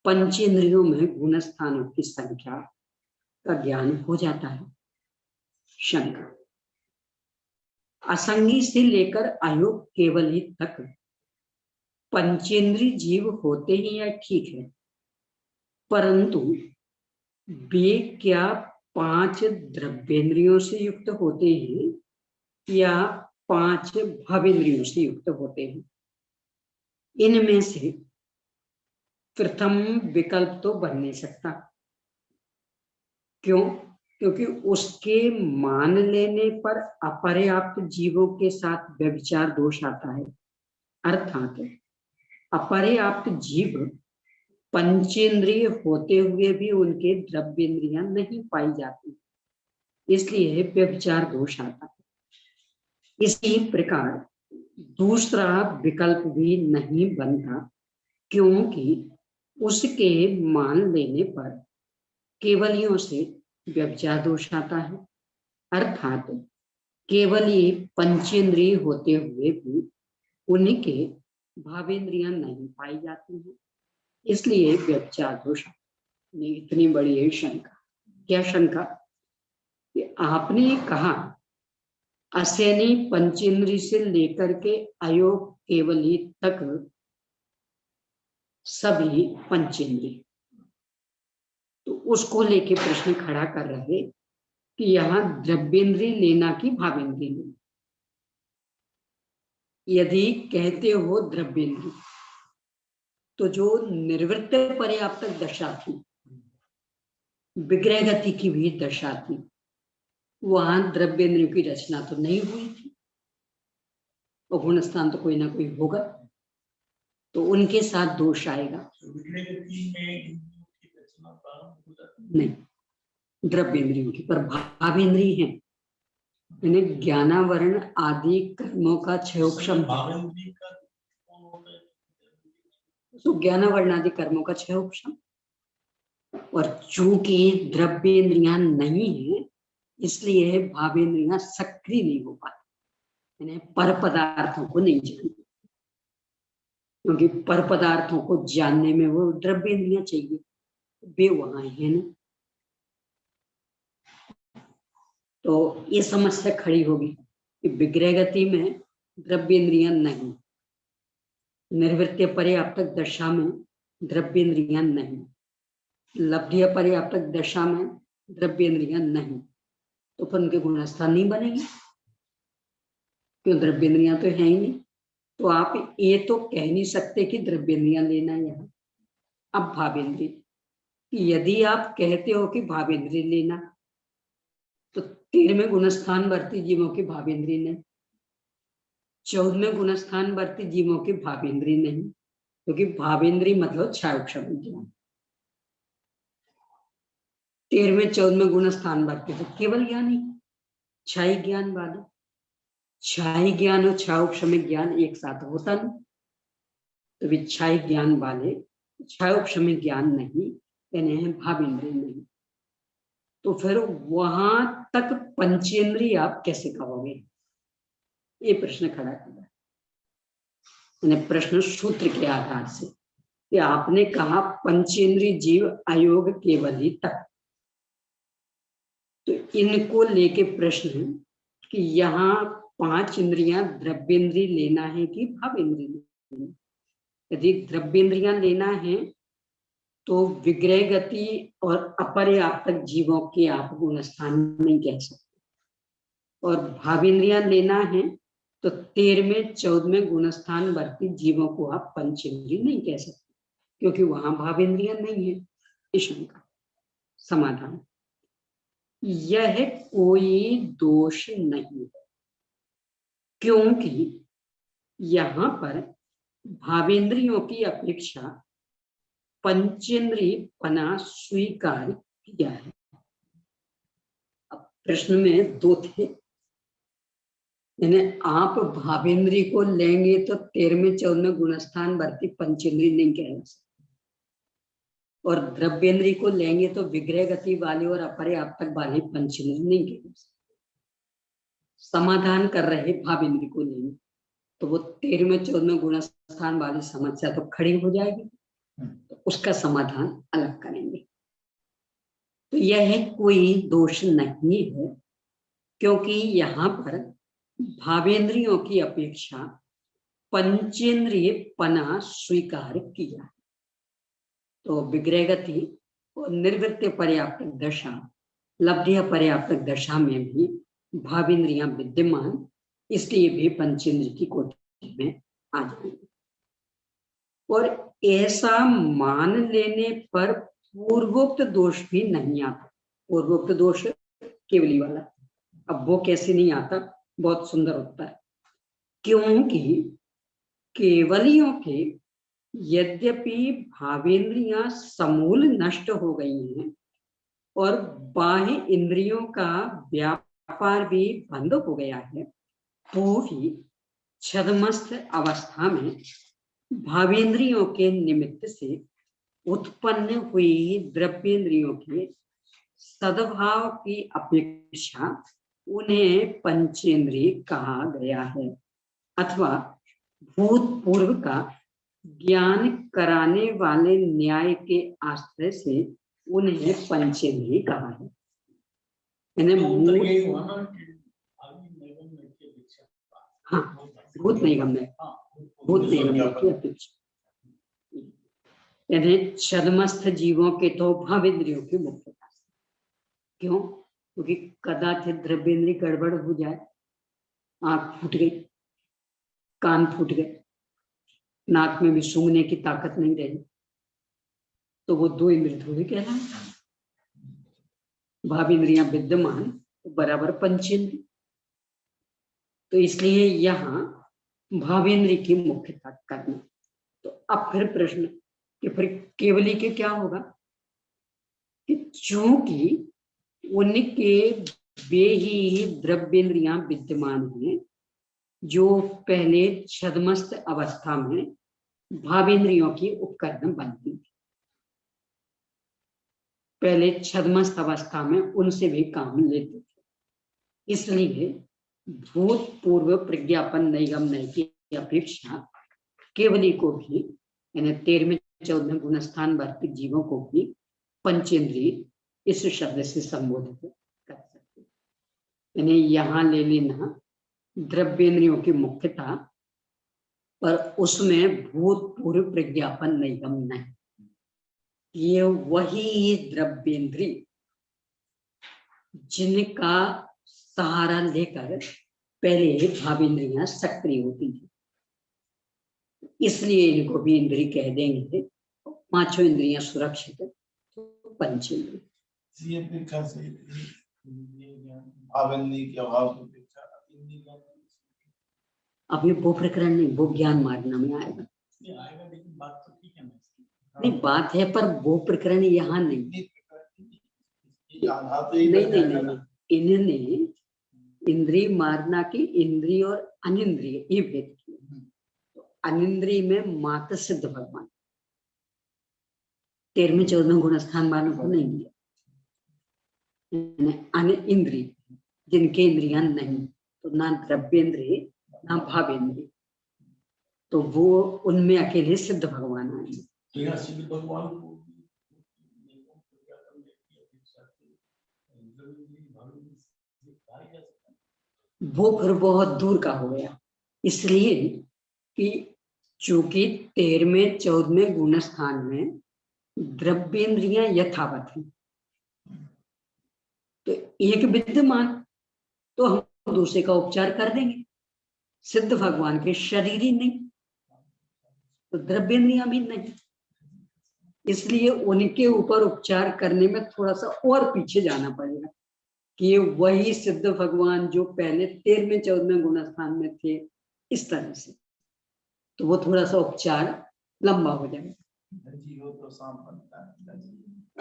Speaker 1: पंचेंद्रियों में गुण स्थानों की संख्या का ज्ञान हो जाता है। शंका, असंगी से लेकर अयोग केवली तक पंचेंद्रिय जीव होते ही यह ठीक है, परंतु वे क्या 5 द्रव्येंद्रियों से युक्त होते हैं या 5 भावेंद्रियों से युक्त होते हैं? इनमें से प्रथम विकल्प तो बन नहीं सकता। क्यों? क्योंकि उसके मान लेने पर अपर्याप्त जीवों के साथ व्यभिचार दोष आता है। अर्थात अपर्याप्त जीव पंचेंद्रिय होते हुए भी उनके द्रव्येंद्रियां नहीं पाई जाती, इसलिए व्यभिचार दोष आता है। इसी प्रकार दूसरा विकल्प भी नहीं बनता, क्योंकि उसके मान लेने पर केवलियों से व्यभिचार दोष आता है। अर्थात केवली पंचेंद्रिय होते हुए भी उनके भावेंद्रियां नहीं पाई जाती हैं, इसलिए व्यभिचार दोष। इतनी बड़ी है शंका। क्या शंका? कि आपने कहा असैनी पंचेंद्रिय से लेकर के अयोग केवली तक सभी पंचेंद्रिय, तो उसको लेके प्रश्न खड़ा कर रहे कि यहाँ द्रव्येंद्रिय लेना कि भावेंद्रिय लेना। यदि कहते हो द्रव्येंद्रिय, तो जो निर्वृत्त पर्याप्त दशा थी, विग्रह गति की भी दशा थी, वहां द्रव्येंद्रियों की रचना तो नहीं हुई थी, और गुण स्थान तो कोई ना कोई होगा, तो उनके साथ दोष आएगा। नहीं, द्रव्येंद्रियों की, पर भावेंद्रिय है, यानी ज्ञानावरण आदि कर्मों का क्षयोक्षम, तो ज्ञानावरण आदि कर्मों का क्षयोक्षम। और चूंकि द्रव्येंद्रियां नहीं है, इसलिए भावेंद्रियां सक्रिय नहीं हो पाती, यानी पर पदार्थों को नहीं जानती, क्योंकि पर पदार्थों को जानने में वो द्रव्येंद्रियां चाहिए, वे वहां है ना। तो ये समस्या खड़ी होगी कि विग्रह गति में द्रव्येंद्रियां नहीं, निर्वृत्य पर्याप्तक दशा में द्रव्येंद्रियां नहीं, लब्ध्य पर्याप्तक दशा में द्रव्येंद्रियां नहीं, तो फिर उनके गुणस्थान नहीं बनेंगे, क्यों? द्रव्येंद्रियां तो है ही नहीं। तो आप ये तो कह नहीं सकते कि द्रव्येंद्रियां लेना यहाँ। अब भावेंद्रिय, यदि आप कहते हो कि भावेंद्रिय लेना, तो 13वें गुणस्थान वर्ती जीवों के भावेंद्रिय नहीं, 14वें गुणस्थान वर्ती जीवों के भावेंद्रिय नहीं, क्योंकि भावेंद्रिय मतलब क्षयोक्षम ज्ञान। 13वें 14वें गुणस्थान वर्ती तो केवल ज्ञान ही, क्षय ज्ञान वाले, क्षय ज्ञान और क्षयोक्षम ज्ञान एक साथ होता नहीं, तो विक्षय ज्ञान वाले क्षयोक्षम ज्ञान नहीं, यानी भावेंद्रिय नहीं, तो फिर वहां तक पंचेंद्रिय आप कैसे कहोगे? ये प्रश्न खड़ा किया, यानी प्रश्न सूत्र के आधार से कि आपने कहा पंचेंद्रिय जीव अयोग केवल ही तक, तो इनको लेके प्रश्न है कि यहाँ 5 इंद्रियां द्रव्येंद्रिय लेना है कि भावेंद्रिय लेना। यदि द्रव्येंद्रियां लेना है तो विग्रह गति और अपर्याप्तक जीवों के आप गुणस्थान नहीं कह सकते, और भावेंद्रियां लेना है तो 13वें 14वें गुणस्थान वर्ती जीवों को आप पंचेंद्रिय नहीं कह सकते, क्योंकि वहां भावेंद्रियां नहीं है। इश्म का समाधान, यह कोई दोष नहीं है, क्योंकि यहाँ पर भावेंद्रियों की अपेक्षा पंचेंद्रिय पना स्वीकार किया है। अब प्रश्न में 2 थे, यानी आप भावेंद्रिय को लेंगे तो 13वें 14वें गुणस्थान वर्ती पंचेंद्रिय नहीं कह सकते, और द्रव्येंद्रिय को लेंगे तो विग्रह गति वाले और अपर्याप्तक वाले पंचेंद्रिय नहीं कह सकते। समाधान कर रहे भावेंद्रिय को लेंगे तो वो 13वें 14वें गुणस्थान वाली समस्या तो खड़ी हो जाएगी, तो उसका समाधान अलग करेंगे। तो यह कोई दोष नहीं है, क्योंकि यहाँ पर भावेंद्रियों की अपेक्षा पंचेंद्रिय पना स्वीकार किया। तो विग्रह गति और निर्वृत्त पर्याप्तक दशा, लब्ध्य पर्याप्तक दशा में भी भावेंद्रियां विद्यमान, इसलिए भी पंचेंद्रिय की कोटि में आ जाएंगे। और ऐसा मान लेने पर पूर्वोक्त दोष भी नहीं आता। पूर्वोक्त दोष केवली वाला। अब वो कैसे नहीं आता, बहुत सुंदर होता है। क्योंकि केवलियों के यद्यपि भावेंद्रियां समूल नष्ट हो गई हैं और बाह्य इंद्रियों का व्यापार भी बंद हो गया है, तो भी छद्मस्थ अवस्था में भावेंद्रियों के निमित्त से उत्पन्न हुई द्रव्येंद्रियों के सद्भाव की अपेक्षा उन्हें पंचेंद्रिय कहा गया है, अथवा भूतपूर्व का ज्ञान कराने वाले न्याय के आश्रय से उन्हें पंचेंद्रिय कहा है।
Speaker 4: यही हुआ ना कि आदमी निगम में की अपेक्षा,
Speaker 1: हाँ, भूत निगम में, भूत निगम की अपेक्षा, यानी छद्मस्थ जीवों के तो भावेंद्रियों की मुख्यता। क्यों? क्योंकि कदाचित द्रव्येंद्रिय गड़बड़ हो जाए, आंख फूट गई, कान फूट गए, नाक में भी सूंघने की ताकत नहीं रही, तो वो दो इंद्रिय थोड़ी कहलाए। भावेंद्रियां विद्यमान तो बराबर पंचेंद्रिय। तो इसलिए यहाँ भावेंद्रिय की मुख्यता करना। तो अब फिर प्रश्न कि फिर केवली के क्या होगा, कि चूंकि उनके वे ही द्रव्येंद्रियां विद्यमान हैं जो पहले छद्मस्थ अवस्था में भावेंद्रियों की उपकरण बनती थी। पहले छद्मस्थ अवस्था में उनसे भी काम लेते थे, इसलिए भूतपूर्व प्रज्ञापन नैगम्य की अपेक्षा केवली को भी, यानी 13वें 14वें गुणस्थान वर्तिक जीवों को भी पंचेंद्रिय इस शब्द से संबोधित कर सकते। यानी यहाँ ले लेना द्रव्येंद्रियों की मुख्यता, पर उसमें भूतपूर्व प्रज्ञापन नैगम्य नहीं। ये वही द्रव्येंद्रिय जिनका सहारा लेकर पहले भावेंद्रियां सक्रिय होती थी, इसलिए इनको भी इंद्रिय कह देंगे। पांचों इंद्रियां सुरक्षित, तो पंचेंद्रिय। अभी वो प्रकरण नहीं, वो ज्ञान मार्गना में आएगा।
Speaker 4: लेकिन बात तो ठीक है,
Speaker 1: नहीं बात है, पर वो प्रकरण यहाँ नहीं। नहीं, इन्होंने इंद्रिय मारना की इंद्रिय और अनिंद्रिय ये भेद किया। तो अनिंद्रिय में मात्र सिद्ध भगवान, 13वें 14वें गुणस्थान वालों को नहीं दिया। अन इंद्रिय जिनके इंद्रियां नहीं, तो ना द्रव्येंद्रिय ना भावेंद्रिय, तो वो उनमें अकेले सिद्ध भगवान आए।
Speaker 4: सिद्ध भगवान को
Speaker 1: वो फिर बहुत दूर का हो गया, इसलिए कि चूंकि 13वें 14वें गुणस्थान में द्रव्येंद्रियां यथावत हैं, तो एक विद्यमान, तो हम दूसरे का उपचार कर देंगे। सिद्ध भगवान के शरीर ही नहीं, तो द्रव्येंद्रियां भी नहीं, इसलिए उनके ऊपर उपचार करने में थोड़ा सा और पीछे जाना पड़ेगा कि ये वही सिद्ध भगवान जो पहले 13वें 14वें गुणस्थान में थे, इस तरह से, तो वो थोड़ा सा उपचार लंबा हो जाएगा।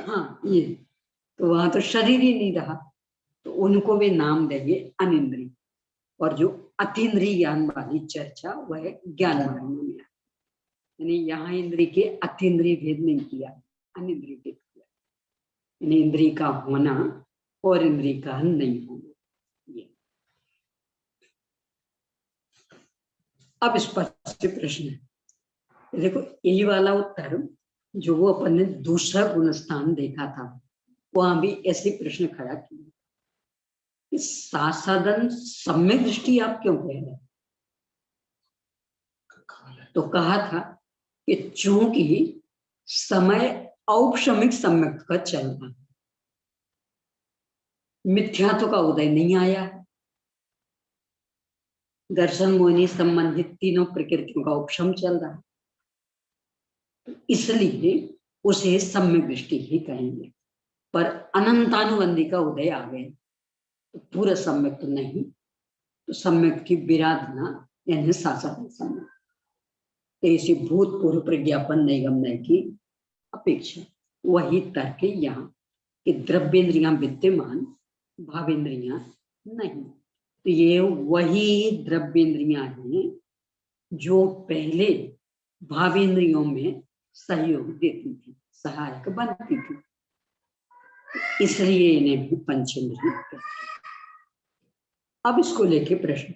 Speaker 1: हाँ, ये तो वहां तो शरीर ही नहीं रहा, तो उनको भी नाम देंगे अनिंद्रिय। और जो अतीन्द्रिय ज्ञान वाली चर्चा वह ज्ञान मार्ग में, यानी यहाँ इंद्रिय के अतीन्द्रिय भेद नहीं किया, अनिंद्रिय भेद किया। यानी इंद्रिय का होना और इंद्रिय का नहीं होना। ये अब स्पष्ट से प्रश्न है, देखो यही वाला उत्तर जो वो अपन ने दूसरा गुणस्थान देखा था, वहां भी ऐसे प्रश्न खड़ा किया कि साधन सम्यक दृष्टि आप क्यों कह रहे हैं? तो कहा था कि चूंकि समय औपशमिक सम्यक का चल रहा, मिथ्यात्व का उदय नहीं आया, दर्शन मोहिनी संबंधित तीनों प्रकृतियों का उपशम चल रहा, इसलिए उसे सम्यक दृष्टि ही कहेंगे। पर अनंतानुबंधी का उदय आ गए, तो पूरा सम्यक तो नहीं, तो सम्यक की विराधना यानी सासारण सम्यक, तो इसी भूतपूर्व प्रज्ञापन नैगम्य की अपेक्षा वही तर्क यहाँ कि द्रव्येंद्रियां विद्यमान, भावेंद्रियां नहीं। तो ये वही द्रव्येंद्रियां हैं जो पहले भावेंद्रियों में सहयोग देती थी, सहायक बनती थी, इसलिए इन्हें भी पंचेंद्रिय कहते हैं। अब इसको लेके प्रश्न,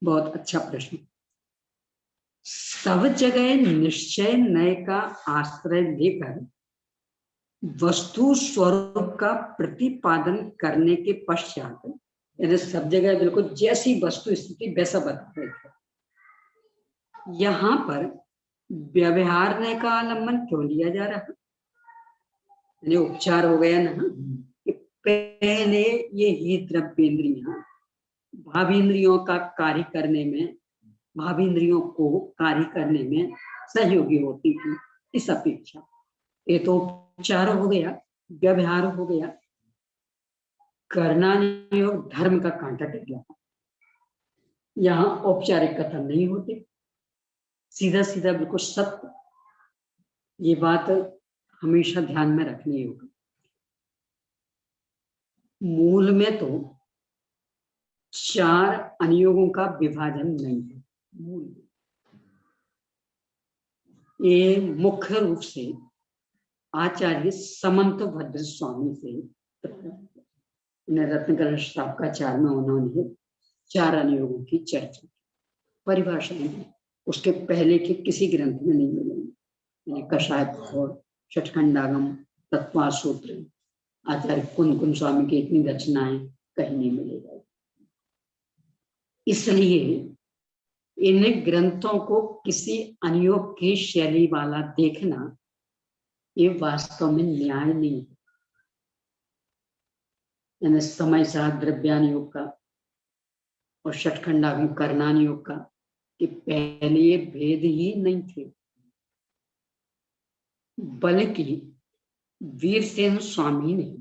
Speaker 1: बहुत अच्छा प्रश्न। सब जगह निश्चय नय का आश्रय लेकर वस्तु स्वरूप का प्रतिपादन करने के पश्चात, यानी सब जगह बिल्कुल जैसी वस्तु स्थिति वैसा बता रहे थे, यहाँ पर व्यवहार नय का आलम्बन क्यों लिया जा रहा है? यानी उपचार हो गया ना कि पहले ये ही द्रव्येंद्रियां भावेंद्रियों का कार्य करने में, भावेंद्रियों को कार्य करने में सहयोगी होती थी, इस अपेक्षा ये तो उपचार हो गया, व्यवहार हो गया, करना योग धर्म का कांटा टिक गया। यहाँ औपचारिक कथन नहीं होते, सीधा सीधा बिल्कुल सत्य, ये बात हमेशा ध्यान में रखनी होगी। मूल में तो चार अनुयोगों का विभाजन नहीं है, मूल में ये मुख्य रूप से आचार्य समंत भद्र स्वामी से, रत्नकलश शाब्काचार में उन्होंने चार अनुयोगों की चर्चा, परिभाषा दी, उसके पहले के किसी ग्रंथ में नहीं मिलेंगे। कषाय और षटखंडागम, तत्वा सूत्र, आचार्य कुंद स्वामी की इतनी रचनाएं कहीं नहीं मिलेगा। इसलिए इन ग्रंथों को किसी अनुयोग की शैली वाला देखना ये वास्तव में न्याय नहीं है। यानी समय साथ द्रव्यानुयोग का और षटखंडागम कर्णानुयोग का कि पहले ये भेद ही नहीं थे, बल्कि वीरसेन स्वामी ने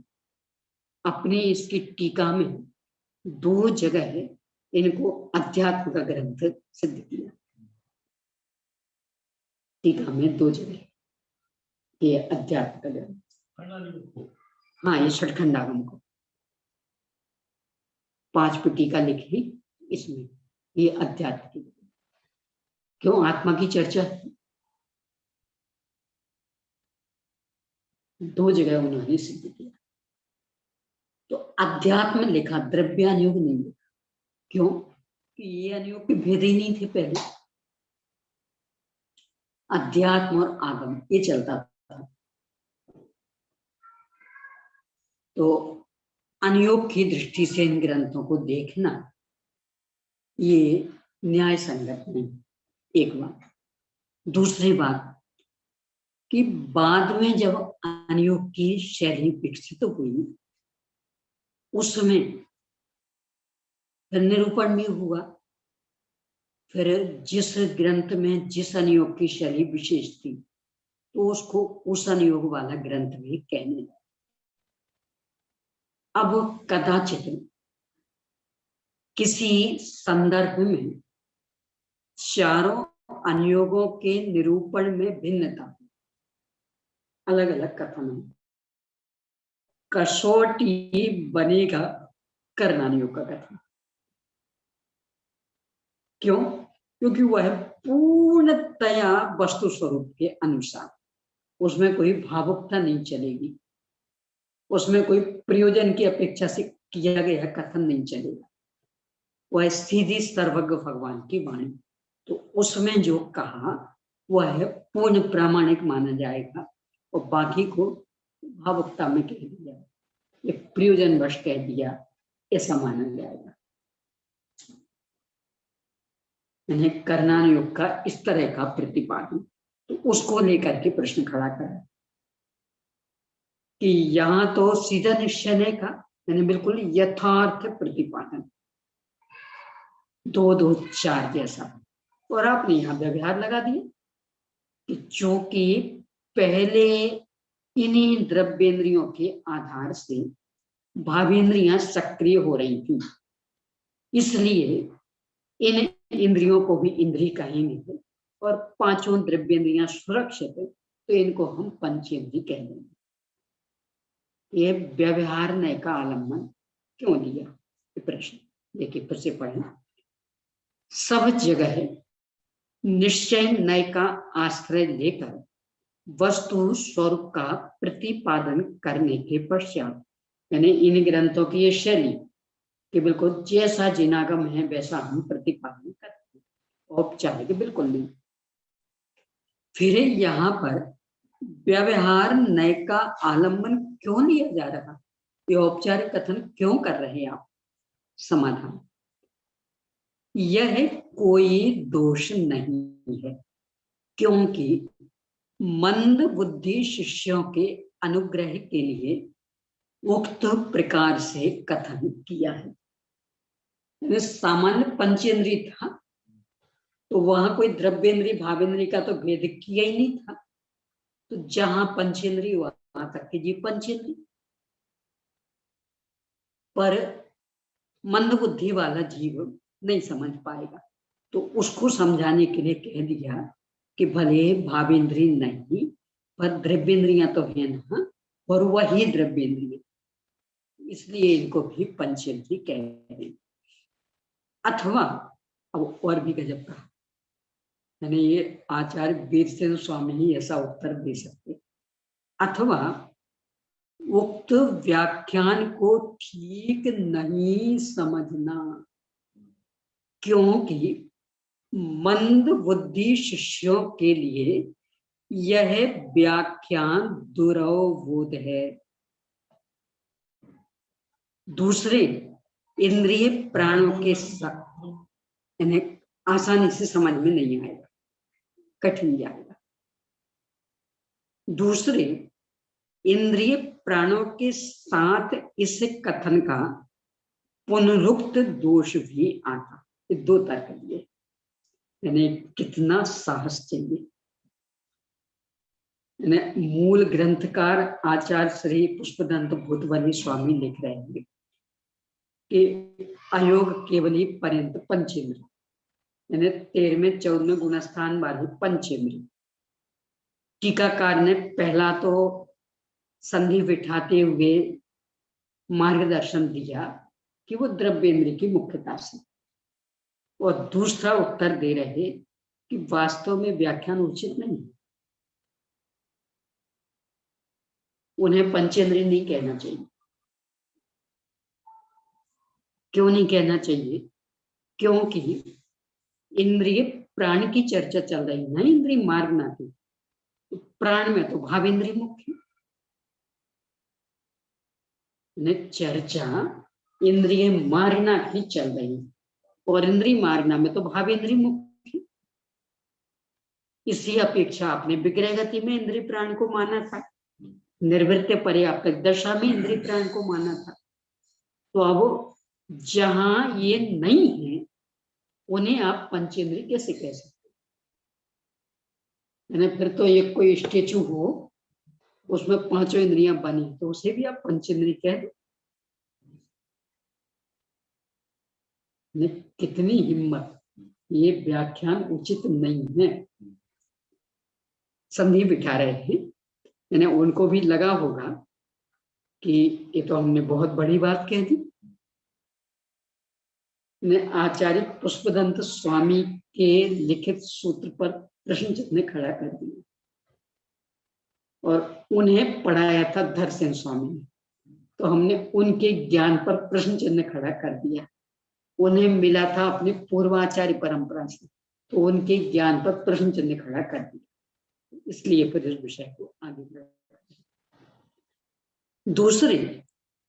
Speaker 1: अपनी इसकी टीका में दो जगह इनको अध्यात्म का ग्रंथ सिद्ध किया। टीका में दो जगह ये अध्यात्म का ग्रंथ, हाँ ये षटखंडागम को 5 पे टीका लिखी, इसमें ये अध्यात्म की, क्यों आत्मा की चर्चा है, दो जगह उन्होंने सिद्ध किया। तो अध्यात्म लिखा, द्रव्यानुयोग नहीं लिखा, क्यों कि ये अनुयोग के भेद ही नहीं थे पहले, अध्यात्म और आगम ये चलता था। तो अनुयोग की दृष्टि से इन ग्रंथों को देखना ये न्याय संगत नहीं, एक बात। दूसरी बात कि बाद में जब अनुयोग की शैली विकसित हुई, उसमें निरूपण भी हुआ, फिर जिस ग्रंथ में जिस अनुयोग की शैली विशेष थी तो उसको उस अनुयोग वाला ग्रंथ भी कहने लगा। अब कदाचित किसी संदर्भ में चारों अनुयोगों के निरूपण में भिन्नता, अलग अलग कथन, कसौटी बनेगा कर्णानुयोग का कथन। क्यों? क्योंकि वह पूर्णतया वस्तु स्वरूप के अनुसार, उसमें कोई भावुकता नहीं चलेगी, उसमें कोई प्रयोजन की अपेक्षा से किया गया कथन नहीं चलेगा, वह सीधी सर्वज्ञ भगवान की वाणी, तो उसमें जो कहा वह पूर्ण प्रामाणिक माना जाएगा और बाकी को भावुकता में कह दिया, ये प्रयोजन वश कह दिया, ऐसा माना जाएगा। इन्हें कर्णानुयोग का इस तरह का प्रतिपादन, तो उसको लेकर के प्रश्न खड़ा करा कि यहाँ तो सीधा निश्चय का यानी बिल्कुल यथार्थ प्रतिपादन, 2 2 4 जैसा, और आपने यहाँ व्यवहार लगा दिया कि चूंकि पहले इन्हीं द्रव्येंद्रियों के आधार से भावेंद्रियां सक्रिय हो रही थी, इसलिए इन इंद्रियों को भी इंद्रिय कहेंगे और पांचों द्रव्येंद्रियां सुरक्षित है, तो इनको हम पंचेंद्रिय कह देंगे। ये व्यवहार नय का आलम्बन क्यों दिया, ये प्रश्न देखिए फिर से पढ़ें। सब जगह निश्चय नय का आश्रय लेकर वस्तु स्वरूप का प्रतिपादन करने के पश्चात, यानी इन ग्रंथों की ये शैली कि बिल्कुल जैसा जिनागम है वैसा हम प्रतिपादन करते हैं, औपचारिक बिल्कुल नहीं। फिर यहाँ पर व्यवहार नय का आलम्बन क्यों लिया जा रहा, ये औपचारिक कथन क्यों कर रहे हैं आप? समाधान, यह कोई दोष नहीं है, क्योंकि मंद बुद्धि शिष्यों के अनुग्रह के लिए उक्त प्रकार से कथन किया है। सामान्य पंचेंद्रिय था तो वहां कोई द्रव्येंद्रिय भावेंद्रिय का तो भेद किया ही नहीं था, तो जहां पंचेंद्रिय वहां तक के जीव पंचेंद्रिय, पर मंद बुद्धि वाला जीव नहीं समझ पाएगा, तो उसको समझाने के लिए कह दिया कि भले भावेंद्रिय नहीं पर द्रव्येंद्रियां तो है ना, और वही द्रव्येंद्रिय, इसलिए इनको भी पंचेंद्रिय कह रहे हैं। अथवा अब और भी गजब का, यानी ये आचार्य वीरसेन स्वामी ही ऐसा उत्तर दे सकते, अथवा उक्त व्याख्यान को ठीक नहीं समझना, क्योंकि मंद बुद्धि शिष्यों के लिए यह व्याख्यान दुरवबोध है। दूसरे इंद्रिय प्राणों के साथ इन्हें आसानी से समझ में नहीं आएगा, कठिन जाएगा। दूसरे इंद्रिय प्राणों के साथ इस कथन का पुनरुक्त दोष भी आता, ये दो तर्क दिए, यानी कितना साहस चाहिए। मूल ग्रंथकार आचार्य श्री पुष्पदंत भूतवर्णी स्वामी लिख रहे हैं कि अयोग केवली पर्यंत पंचेंद्र, यानी 13वें 14वें गुणस्थान वाले पंचेंद्र। टीकाकार ने पहला तो संधि बिठाते हुए मार्गदर्शन दिया कि वो द्रव्येंद्र की मुख्यता से, और दूसरा उत्तर दे रहे कि वास्तव में व्याख्यान उचित नहीं, उन्हें पंचेंद्रिय नहीं कहना चाहिए। क्यों नहीं कहना चाहिए? क्योंकि इंद्रिय प्राण की चर्चा चल रही है, इंद्रिय मार्ग ना थी, तो प्राण में तो भावेंद्रिय मुख्य, चर्चा इंद्रिय मारना की चल रही, और इंद्रिय मारना में तो भावेंद्रिय मुख्य। इसी अपेक्षा आपने विग्रह गति में इंद्रिय प्राण को माना था, निर्वृत्त पर्याप्त दशा में इंद्रिय प्राण को माना था, तो अब जहां ये नहीं है उन्हें आप पंचेंद्रिय कैसे कह सकते? यानी फिर तो एक कोई स्टेचू हो उसमें पांचों इंद्रियां बनी तो उसे भी आप पंचेंद्रिय कह दो। कितनी हिम्मत, ये व्याख्यान उचित नहीं है। संधि बिठा रहे हैं, यानी उनको भी लगा होगा कि ये तो हमने बहुत बड़ी बात कह दी। ने आचार्य पुष्पदंत स्वामी के लिखित सूत्र पर प्रश्न चिन्ह खड़ा कर दिया, और उन्हें पढ़ाया था धरसेन स्वामी ने, तो हमने उनके ज्ञान पर प्रश्न चिन्ह खड़ा कर दिया। उन्हें मिला था अपने पूर्वाचार्य परंपरा से, तो उनके ज्ञान पर प्रश्न चिन्ह खड़ा कर दिया, इसलिए फिर इस विषय को आगे बढ़ाया। दूसरे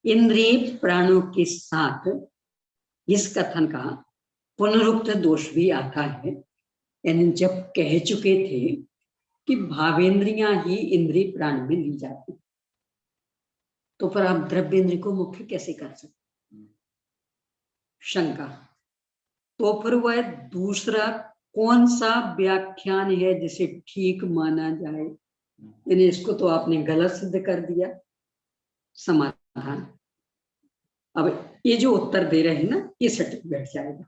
Speaker 1: इंद्रिय प्राणों के साथ इस कथन का पुनरुक्त दोष भी आता है, यानी जब कह चुके थे कि भावेंद्रियां ही इंद्रिय प्राण में ली जाती, तो फिर आप द्रव्येंद्रिय को मुख्य कैसे कर सकते? शंका। तो फिर वह दूसरा कौन सा व्याख्यान है जिसे ठीक माना जाए? यानी इसको तो आपने गलत सिद्ध कर दिया। समाधान, अब ये जो उत्तर दे रहे हैं ना, ये सटीक बैठ जाएगा।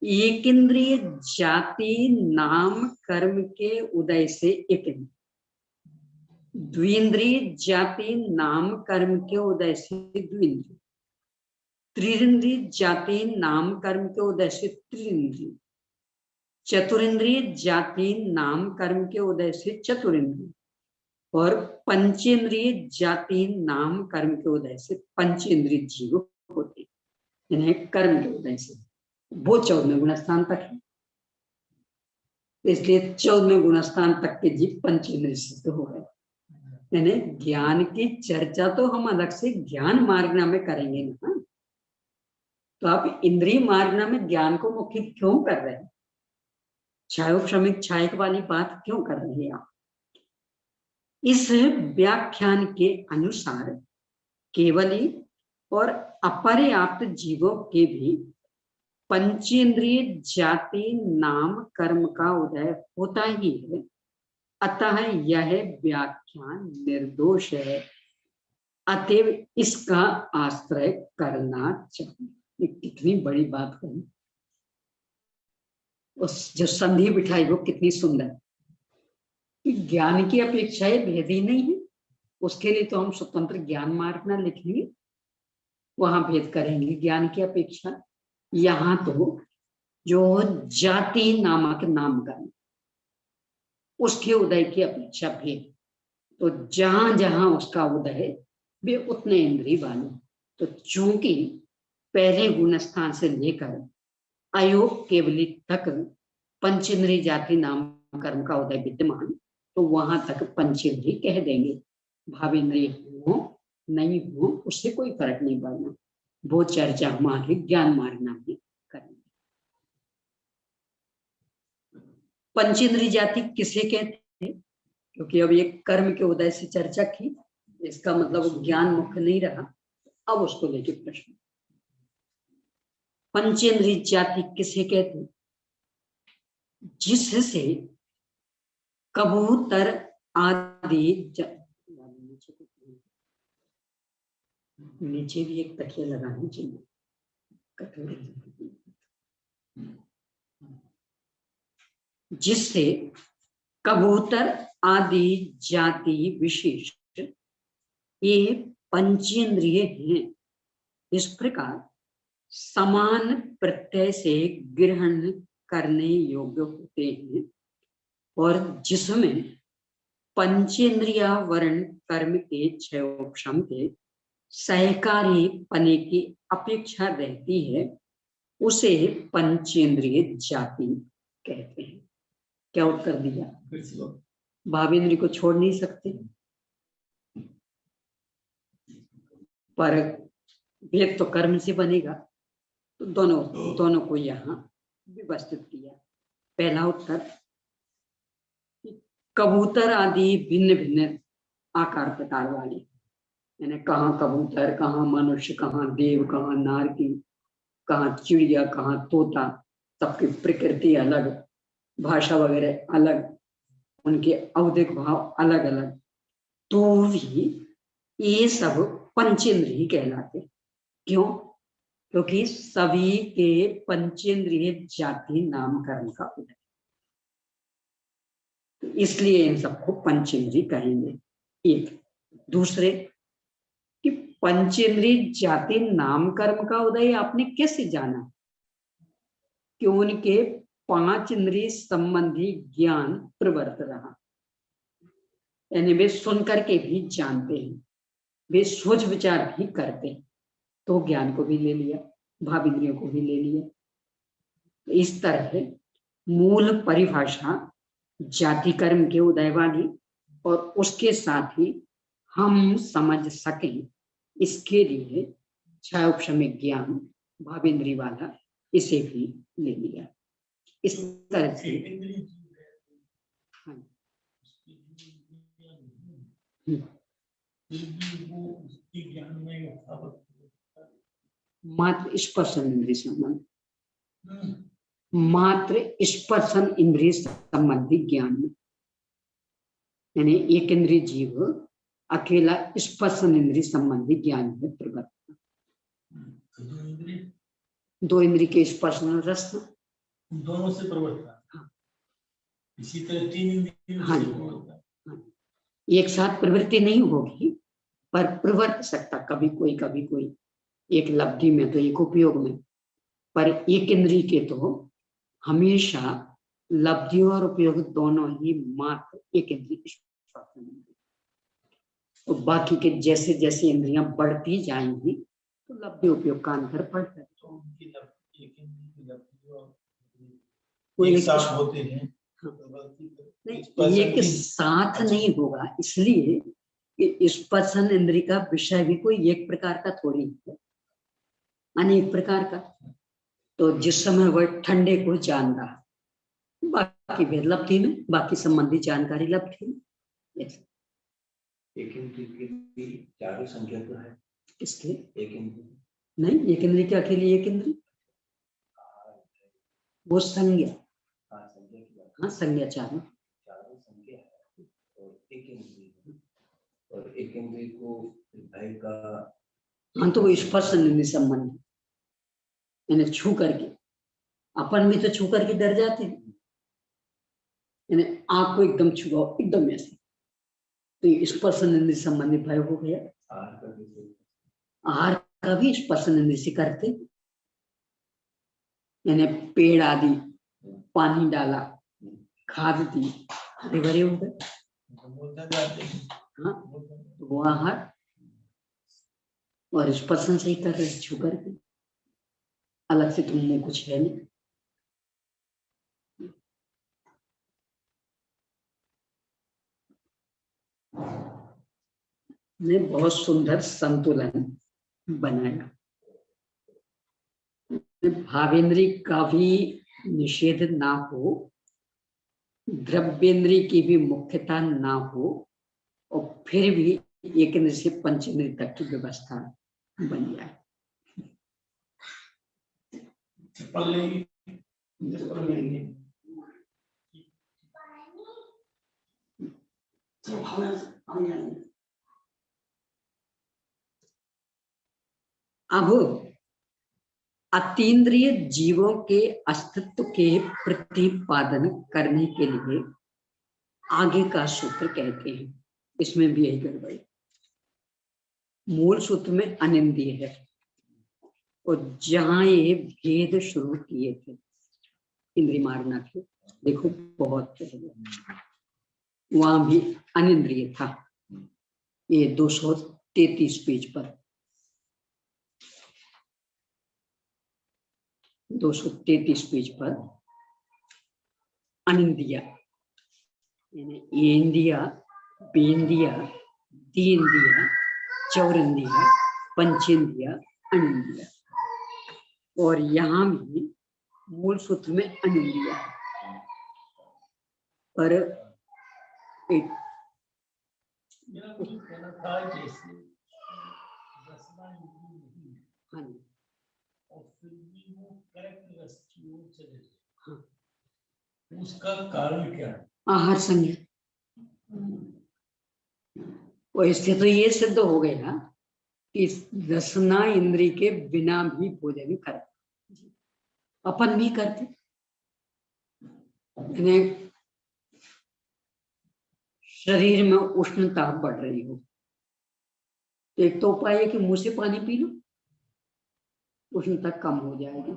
Speaker 1: एक इंद्रिय जाति नाम कर्म के उदय से एक इंद्रिय, द्विंद्रिय जाति नाम कर्म के उदय से द्विंद्रिय, त्रिंद्रिय जाति नाम कर्म के उदय से त्रिंद्रिय, चतुरिंद्रिय जाति नाम कर्म के उदय से चतुरिंद्रिय, और पंचेंद्रिय जाति नाम कर्म के उदय से पंचेंद्रिय जीव होते, इन्हें कर्म के उदय से। वो 14वें गुणस्थान तक है, इसलिए 14वें गुणस्थान तक के जीव पंचेंद्रिय सिद्ध हो गए। यानी ज्ञान की चर्चा तो हम अलग से ज्ञान मार्गना में करेंगे ना, तो आप इंद्रिय मार्गना में ज्ञान को मुख्य क्यों कर रहे हैं? छायोश्रमिक छायक वाली बात क्यों कर रहे हैं आप? इस व्याख्यान के अनुसार केवली और अपर्याप्त जीवों के भी पंचेंद्रिय जाति नाम कर्म का उदय होता ही है, अतः यह व्याख्यान निर्दोष है, अतएव इसका आश्रय करना चाहिए। कितनी बड़ी बात कही, उस जो संधि बिठाई वो कितनी सुंदर। ज्ञान की अपेक्षा ये भेद ही नहीं है, उसके लिए तो हम स्वतंत्र ज्ञान मार्ग ना लिखेंगे, वहां भेद करेंगे ज्ञान की अपेक्षा। यहाँ तो जो जाति नामक नाम कर्म, उसके उदय की अपेक्षा भेद, तो जहां जहां उसका उदय वे उतने इंद्रिय वाले। तो चूंकि पहले गुणस्थान से लेकर अयोग केवली तक पंचेंद्रिय जाति नाम कर्म का उदय विद्यमान, तो वहां तक पंचेंद्रिय कह देंगे। भावेंद्रिय हो नहीं हो उससे कोई फर्क नहीं पड़ना, वो चर्चा हमारे ज्ञान मार्गना में करेंगे। पंचेंद्रिय जाति किसे कहते हैं? क्योंकि अब एक कर्म के उदय से चर्चा की, इसका मतलब ज्ञान मुख्य नहीं रहा, अब उसको लेके प्रश्न। पंचेंद्रिय जाति किसे कहते हैं? जिससे कबूतर आदि नीचे भी एक तकिया लगानी चाहिए, जिससे कबूतर आदि जाति विशेष ये पंचेंद्रिय हैं, इस प्रकार समान प्रत्यय से ग्रहण करने योग्य होते हैं, और जिसमें पंचेंद्रिया वर्ण कर्म के क्षयोक्षम के सहकारी पने की अपेक्षा रहती है, उसे पंचेंद्रिय जाति कहते हैं। क्या उत्तर दिया? भावेंद्रिय को छोड़ नहीं सकते, पर भेद तो कर्म से बनेगा, तो दोनों को यहाँ व्यवस्थित किया। पहला उत्तर, कबूतर आदि भिन्न भिन्न आकार प्रकार वाले, यानी कहाँ कबूतर, कहाँ मनुष्य, कहाँ देव, कहाँ नारकी, कहाँ चिड़िया, कहाँ तोता, सबकी प्रकृति अलग, भाषा वगैरह अलग, उनके औदिक भाव अलग अलग, तो भी ये सब पंचेंद्रिय कहलाते। क्यों? क्योंकि सभी के पंचेंद्रिय जाति नाम कर्म का उदय, तो इसलिए इन सबको पंचेंद्रिय कहेंगे। एक दूसरे कि पंचेंद्रिय जाति नाम कर्म का उदय आपने कैसे जाना? कि उनके 5 इंद्रिय संबंधी ज्ञान प्रवृत्त रहा, यानी वे सुन करके भी जानते हैं, वे सोच विचार भी करते हैं, तो ज्ञान को भी ले लिया, भावेंद्रियों को भी ले लिया। इस तरह मूल परिभाषा जाति कर्म के उदय वाली, और उसके साथ ही हम समझ सकें इसके लिए क्षयोक्षमिक ज्ञान भावेंद्रिय वाला, इसे भी ले लिया। इस तरह से मात्र स्पर्शन इंद्रिय संबंध, मात्र स्पर्शन इंद्रिय संबंधी ज्ञान में, यानी एक इंद्रिय जीव अकेला स्पर्शन इंद्रिय संबंधी ज्ञान में प्रवृत्त,
Speaker 4: जो इंद्रिय,
Speaker 1: दो इंद्रिय के स्पर्श और रसना,
Speaker 4: उन दोनों से प्रवर्तता।
Speaker 1: हाँ।
Speaker 4: इसी तरह तीन इंद्रियों
Speaker 1: हाँ
Speaker 4: से
Speaker 1: जी।
Speaker 4: प्रवर्तता।
Speaker 1: एक साथ प्रवृत्ति नहीं होगी, पर प्रवर्त सकता कभी कोई, एक लब्धि में तो एक उपयोग में। पर एक इंद्रिय के तो हमेशा लब्धि और उपयोग दोनों ही मात्र एक इंद्रिय। तो बाकी के जैसे जैसे इंद्रियां बढ़ती जाएंगी तो लब्धि उपयोग का अंतर बढ़ता है।
Speaker 4: तो उनकी लब्धि, एक इंद्रिय की लब्धि और
Speaker 1: कोई
Speaker 4: एक साथ होते हैं।
Speaker 1: हाँ।
Speaker 4: नहीं,
Speaker 1: एक साथ नहीं होगा, इसलिए कि स्पर्शन इंद्रिय का विषय भी कोई एक प्रकार का थोड़ी है, अनेक प्रकार का। तो जिस समय वह ठंडे को जान रहा, बाकी भेद लब्धि में, बाकी संबंधी जानकारी लब्धि में।
Speaker 3: एक इंद्रिय के भी चारों संख्या तो है।
Speaker 1: इसके
Speaker 3: एक इंद्रिय
Speaker 1: नहीं, एक इंद्रिय के अकेले एक इंद्रिय, वो संज्ञा। हाँ, संज्ञा चारों
Speaker 3: संख्या है और एक इंद्रिय को भाई का।
Speaker 1: हाँ, तो वो स्पर्श इंद्रिय संबंध, यानी छू करके, अपन भी तो छू करके डर जाते हैं, यानी आंख को एकदम छुओ एकदम ऐसे, तो ये स्पर्श इंद्रिय संबंधी भय हो गया। आहार का भी स्पर्श इंद्रिय से करते, यानी पेड़ आदि, पानी डाला, खाद दी, हरे भरे हो गए। हाँ, वो आहार और स्पर्शन से ही कर रहे, छू करके, अलग से तुमने कुछ है नहीं। ने बहुत सुंदर संतुलन बनाया। भावेंद्रिय का भी निषेध ना हो, द्रव्येंद्रिय की भी मुख्यता ना हो, और फिर भी एक इंद्रिय से पंचेंद्रिय तक की व्यवस्था बन जाए। अब अतीन्द्रिय जीवों के अस्तित्व के प्रतिपादन करने के लिए आगे का सूत्र कहते हैं, इसमें भी यही गड़बड़ी। मूल सूत्र में अनिंद्रिय है, और जहां ये भेद शुरू किए थे इंद्रिय मारना के, देखो बहुत वहां भी अनिंद्रिय था। ये 233 पेज पर, 233 पेज पर अनिंद्रिया, यानी इंद्रिया, बेंद्रिया, तीन्द्रिया, चौरिंद्रिया, पंचेंद्रिया, अनिंद्रिया। और यहां भी मूल सूत्र में अनिंद्रिया है, पर एक
Speaker 4: उसका कारण क्या है?
Speaker 1: आहार संज्ञा। और इससे तो ये सिद्ध हो गया कि रसना इंद्रिय के बिना भी भोजन कर, अपन भी करते। शरीर में उष्णता बढ़ रही हो, एक तो उपाय है कि मुंह से पानी पी लो, उष्णता कम हो जाएगी।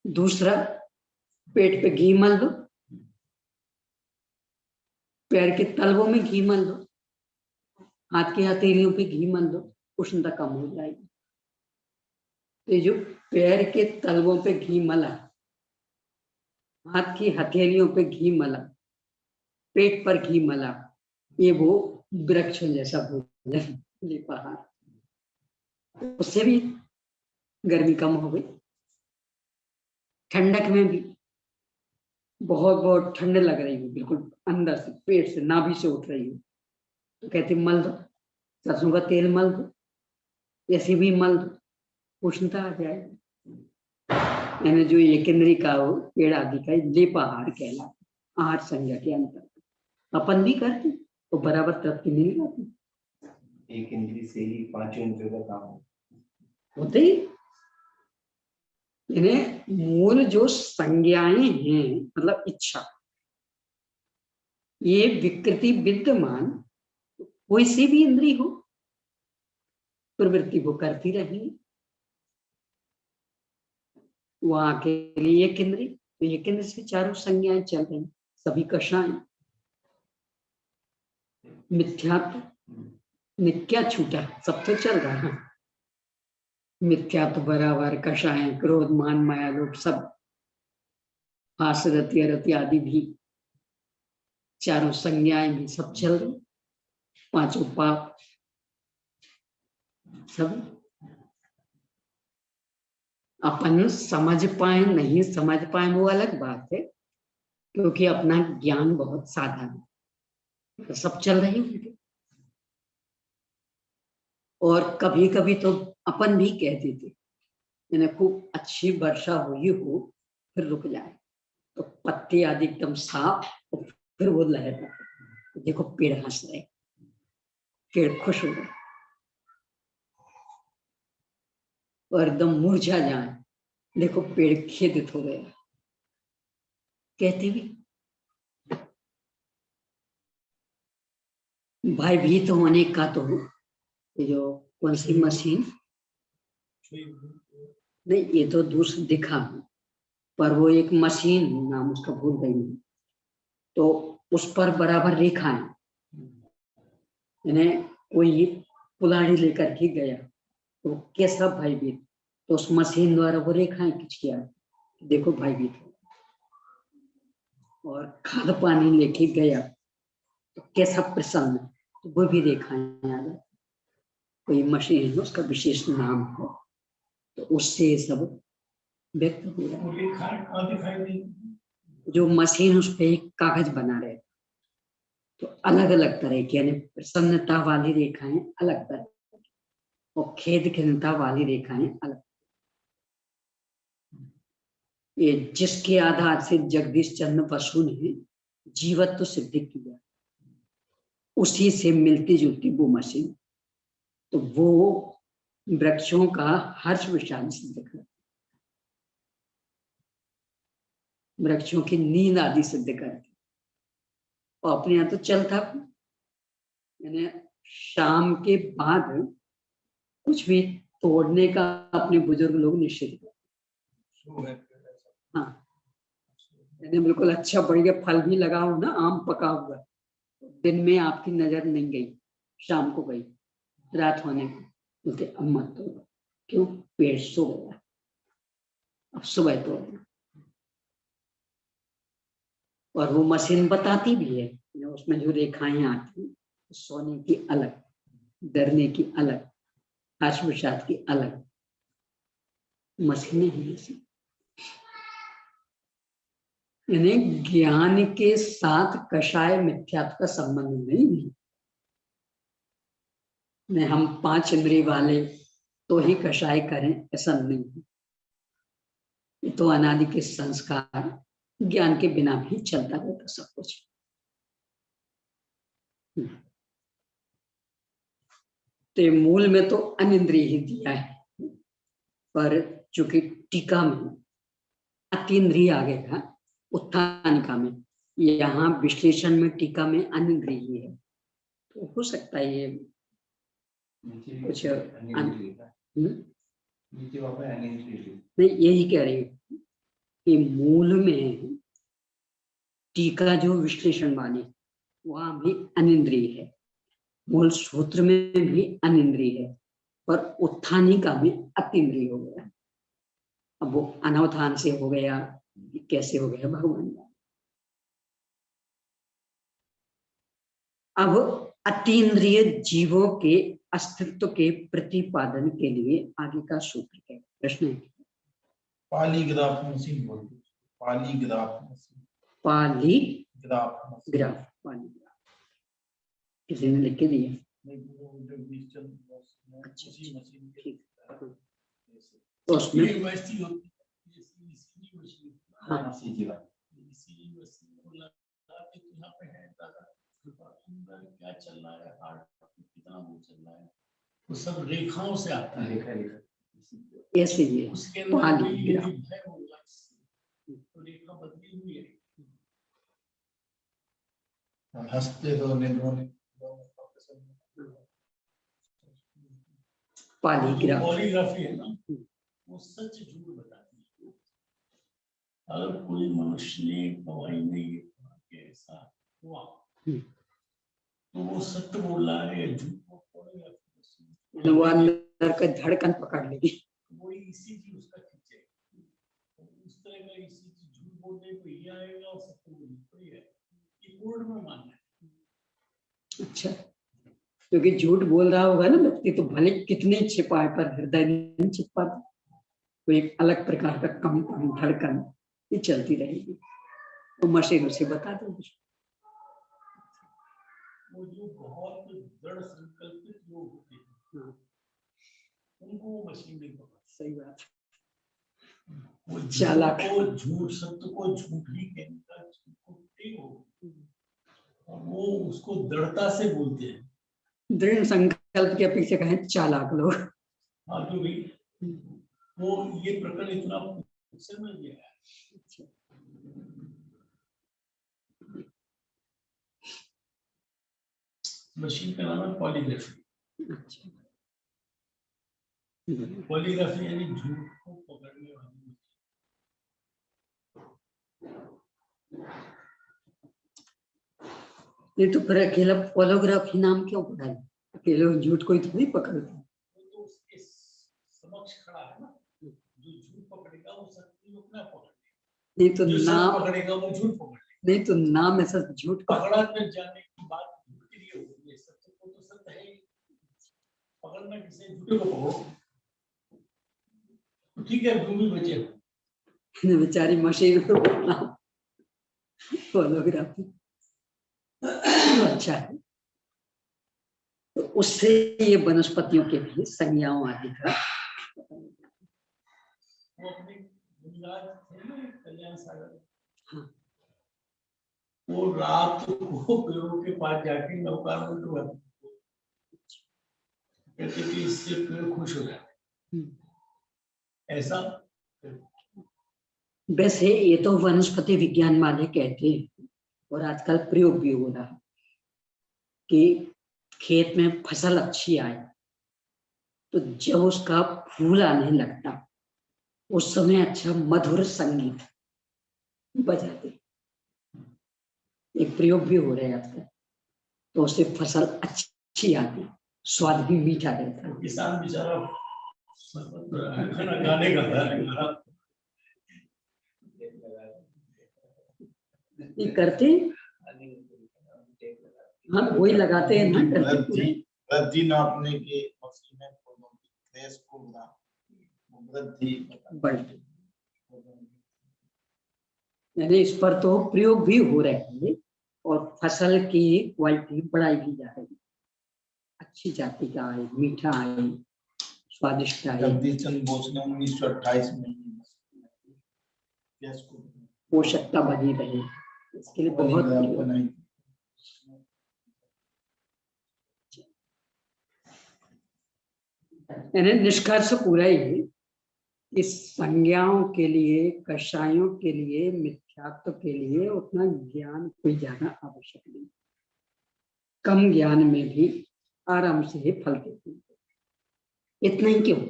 Speaker 1: दूसरा, पेट पे घी मल दो, पैर के तलवों में घी मल दो, हाथ की हथेलियों पे घी मल दो, उष्णता कम हो जाएगी। तो जो पैर के तलवों पे घी मला, हाथ की हथेलियों पे घी मला, पेट पर घी मला, ये वो वृक्ष जैसा भोजन लिपाहार, उससे भी गर्मी कम हो गई। ठंडक में भी बहुत बहुत ठंड लग रही हो, बिल्कुल अंदर से पेट से नाभि से उठ रही हो, तो कहते मल दो, सरसों का तेल मल दो, ऐसे भी मल दो, उष्णता आ जाएगी। यानी जो एक इंद्रिय का हो, पेड़ आदि का लेपाहार कहलाता, आहार संज्ञा के अंतर्गत अपन भी करते तो बराबर तृप्ति मिल जाती।
Speaker 3: एक इंद्रिय से ही पांचों इंद्रियों का काम
Speaker 1: होते ही यानी मूल जो संज्ञाएं हैं, मतलब इच्छा, ये विकृति विद्यमान कोई सी भी इंद्रिय हो, प्रवृत्ति वो करती रहेगी। वहां के लिए एक इंद्रिय, तो एक इंद्रिय से चारों संज्ञाएं चल रही, सभी कषाएं। मिथ्यात्व ने क्या छूटा, सब तो चल रहा है। मिथ्यात्व बराबर कषाएं, क्रोध मान माया लोभ, सब हास रति अरति आदि भी, चारों संज्ञाएं भी सब चल रही, पांचों पाप सब। अपन समझ पाए नहीं समझ पाए वो अलग बात है, क्योंकि अपना ज्ञान बहुत साधारण है, तो सब चल रही है। और कभी कभी तो अपन भी कह देते, यानी खूब अच्छी वर्षा हुई हो फिर रुक जाए तो पत्ते आदि एकदम साफ, और फिर वो लहर, देखो पेड़ हंस रहे, पेड़ खुश हो गए, और एकदम मुरझा जाए, देखो पेड़ खेदित हो गया। कहते भी भयभीत होने का तो ये जो कौन सी मशीन, नहीं ये तो दूसरा दिखा, पर वो एक मशीन, नाम उसका भूल गई हूँ, तो उस पर बराबर रेखाएं, यानी कोई कुल्हाड़ी लेकर के गया तो कैसा भयभीत, तो उस मशीन द्वारा वो रेखाएं खींच किया, देखो भयभीत हो। और खाद पानी लेके गया तो कैसा प्रसन्न, तो वो भी रेखाएं आ गई। कोई मशीन है उसका विशेष नाम है, तो उससे सब व्यक्त हो रहा है। जो मशीन उस पर एक कागज बना रहे, तो अलग अलग तरह की, यानी प्रसन्नता वाली रेखाएं अलग तरह, और खेद खिन्नता वाली रेखाएं अलग। ये जिसके आधार से जगदीश चंद्र बसु ने जीवत्व सिद्ध किया, उसी से मिलती जुलती वो मशीन, तो वो वृक्षों का हर्ष विषाद सिद्ध कर, वृक्षों की नींद आदि सिद्ध करती, और अपने यहाँ तो चलता, यानी शाम के बाद कुछ भी तोड़ने का अपने बुजुर्ग लोग निषेध करते। हाँ, यानी बिल्कुल अच्छा बढ़िया फल भी लगा हो ना, आम पका हुआ, दिन में आपकी नजर नहीं गई, शाम को गई, रात होने को बोलते अब मत तोड़ो, क्यों, पेड़ सो गया, अब सुबह तोड़ना। और वो मशीन बताती भी है, उसमें जो रेखाएं आती, सोने की अलग, डरने की अलग, हर्ष विषाद की अलग मशीनें हैं ऐसी। यानी ज्ञान के साथ कषाय मिथ्यात्व का संबंध नहीं है। हम 5 इंद्रिय वाले तो ही कषाय करें ऐसा नहीं है, ये तो अनादि के संस्कार, ज्ञान के बिना भी चलता रहता सब कुछ। तो मूल में तो अनिंद्रिय ही दिया है, पर चूंकि टीका में अतीन्द्रिय आ गया उत्थानिका में, यहाँ विश्लेषण में टीका में अनिंद्रिय ही है, तो हो सकता है ये कुछ नहीं, यही कह रही हूँ कि मूल में टीका जो विश्लेषण वाली वहां भी अनिंद्रिय है, मूल सूत्र में भी अनिंद्रिय है, पर उत्थानिका में अतीन्द्रिय हो गया। अब वो अनवधान से हो गया, कैसे हो गया भगवान का। अब अतीन्द्रिय जीवों के अस्तित्व के प्रतिपादन के लिए आगे का सूत्र है, प्रश्न है।
Speaker 4: पालीग्राफ मशीन बोलते, पालीग्राफ मशीन,
Speaker 1: पालीग्राफ, पालीग्राफ किसी ने लिख के दिया। अच्छा, ठीक, तो उसमें हाँ
Speaker 4: क्या चल रहा है, हार्ट कितना वो चल रहा है, वो सब रेखाओं से आता है।
Speaker 1: ऐसे ही है।
Speaker 4: उसके अंदर
Speaker 1: पाली
Speaker 4: कोई
Speaker 1: ग्राफ।
Speaker 4: यदि भय होगा तो रेखा बदली हुई है।
Speaker 5: हंसते रोने रोने
Speaker 1: पॉलीग्राफ।
Speaker 4: पॉलीग्राफी है ना, वो सच झूठ बताती है। अगर कोई मनुष्य ने गवाही में ये कहा कि ऐसा हुआ तो वो सत्य बोल रहा है या झूठ बोल रहा है,
Speaker 1: वो अंदर का धड़कन पकड़ लेगी।
Speaker 4: वो इसी चीज उसका खींचे। उस तरह का इसी चीज झूठ बोलने को ये आएगा और सत्य बोलने को ये आएगा। ये कोर्ट में मानना है।
Speaker 1: अच्छा, क्योंकि झूठ बोल रहा होगा ना व्यक्ति, तो भले कितने छिपाए पर हृदय नहीं छिपा, तो एक अलग प्रकार का कंपन धड़कन ये चलती रहेगी। तो मशीन उसे बता देगी।
Speaker 4: वो जो बहुत दृढ़ संकल्पित लोग होते हैं उनको वो मशीन नहीं पकड़।
Speaker 1: सही बात।
Speaker 4: वो
Speaker 1: चालाक।
Speaker 4: को झूठ, सत्य को झूठ ही कहने का ठीक हो, और वो उसको दृढ़ता से बोलते हैं।
Speaker 1: दृढ़ संकल्प के पीछे कहें चालाक लोग।
Speaker 4: हाँ, जो भी वो ये प्रकरण इतना समझ गया है। मशीन का नाम है पॉलीग्राफी।
Speaker 1: अच्छा,
Speaker 4: पॉलीग्राफी यानी झूठ को पकड़ने वाली।
Speaker 1: ये तो फिर अकेला पॉलीग्राफी नाम क्यों पड़ा है? अकेले झूठ कोई थोड़ी पकड़ता है।
Speaker 4: तो उसके समक्ष खड़ा है ना, जो झूठ पकड़ेगा वो सत्य को ना पकड़ेगा,
Speaker 1: नहीं तो
Speaker 4: जो
Speaker 1: नाम
Speaker 4: सत्य पकड़ेगा वो झूठ पकड़ेगा।
Speaker 1: नहीं तो नाम ऐसा झूठ का
Speaker 4: पकड़ा कर जाने की बात झूठ के लिए होती है। सत्य को तो सत्य है ही। पकड़ना किसी झूठे को पकड़ो तो ठीक है, तुम भी बचे।
Speaker 1: बेचारी मशीन को बोलना फोटोग्राफी अच्छा है। तो उससे ये वनस्पतियों के भी संज्ञाओं आदि का
Speaker 4: वो अपने गुजरात थे ना कल्याण सागर,
Speaker 1: हाँ।
Speaker 4: वो रात को पेड़ों के पास जाके नौका में डुबा कहते कि इससे पेड़ खुश हो जाते। ऐसा
Speaker 1: वैसे ये तो वनस्पति विज्ञान वाले कहते हैं, और आजकल प्रयोग भी हो रहा है कि खेत में फसल अच्छी आए तो जब उसका फूल आने लगता उस समय अच्छा मधुर संगीत बजाते। एक प्रयोग भी हो रहे हैं आजकल, तो उससे फसल अच्छी आती, स्वाद भी मीठा रहता है।
Speaker 4: किसान बेचारा गाने का
Speaker 1: ये करते हाँ वही लगाते हैं ना, करते
Speaker 5: वृद्धि नापने की मशीन है, देश को वृद्धि
Speaker 1: बढ़ती। यानी इस पर तो प्रयोग भी हो रहे हैं और फसल की क्वालिटी बढ़ाई भी जा रही है। अच्छी जाति का आए, मीठा आए, स्वादिष्ट आए।
Speaker 5: जगदीश चंद्र बोस ने 1928 में
Speaker 1: पोषकता बनी रहे, इसके लिए बहुत
Speaker 5: बनाई।
Speaker 1: यानी निष्कर्ष पूरा ही है, इस संज्ञाओं के लिए, कषायों के लिए, मिथ्यात्व के लिए उतना ज्ञान कोई ज्यादा आवश्यक नहीं। कम ज्ञान में भी आराम से ही फल देते हैं। इतना ही क्यों,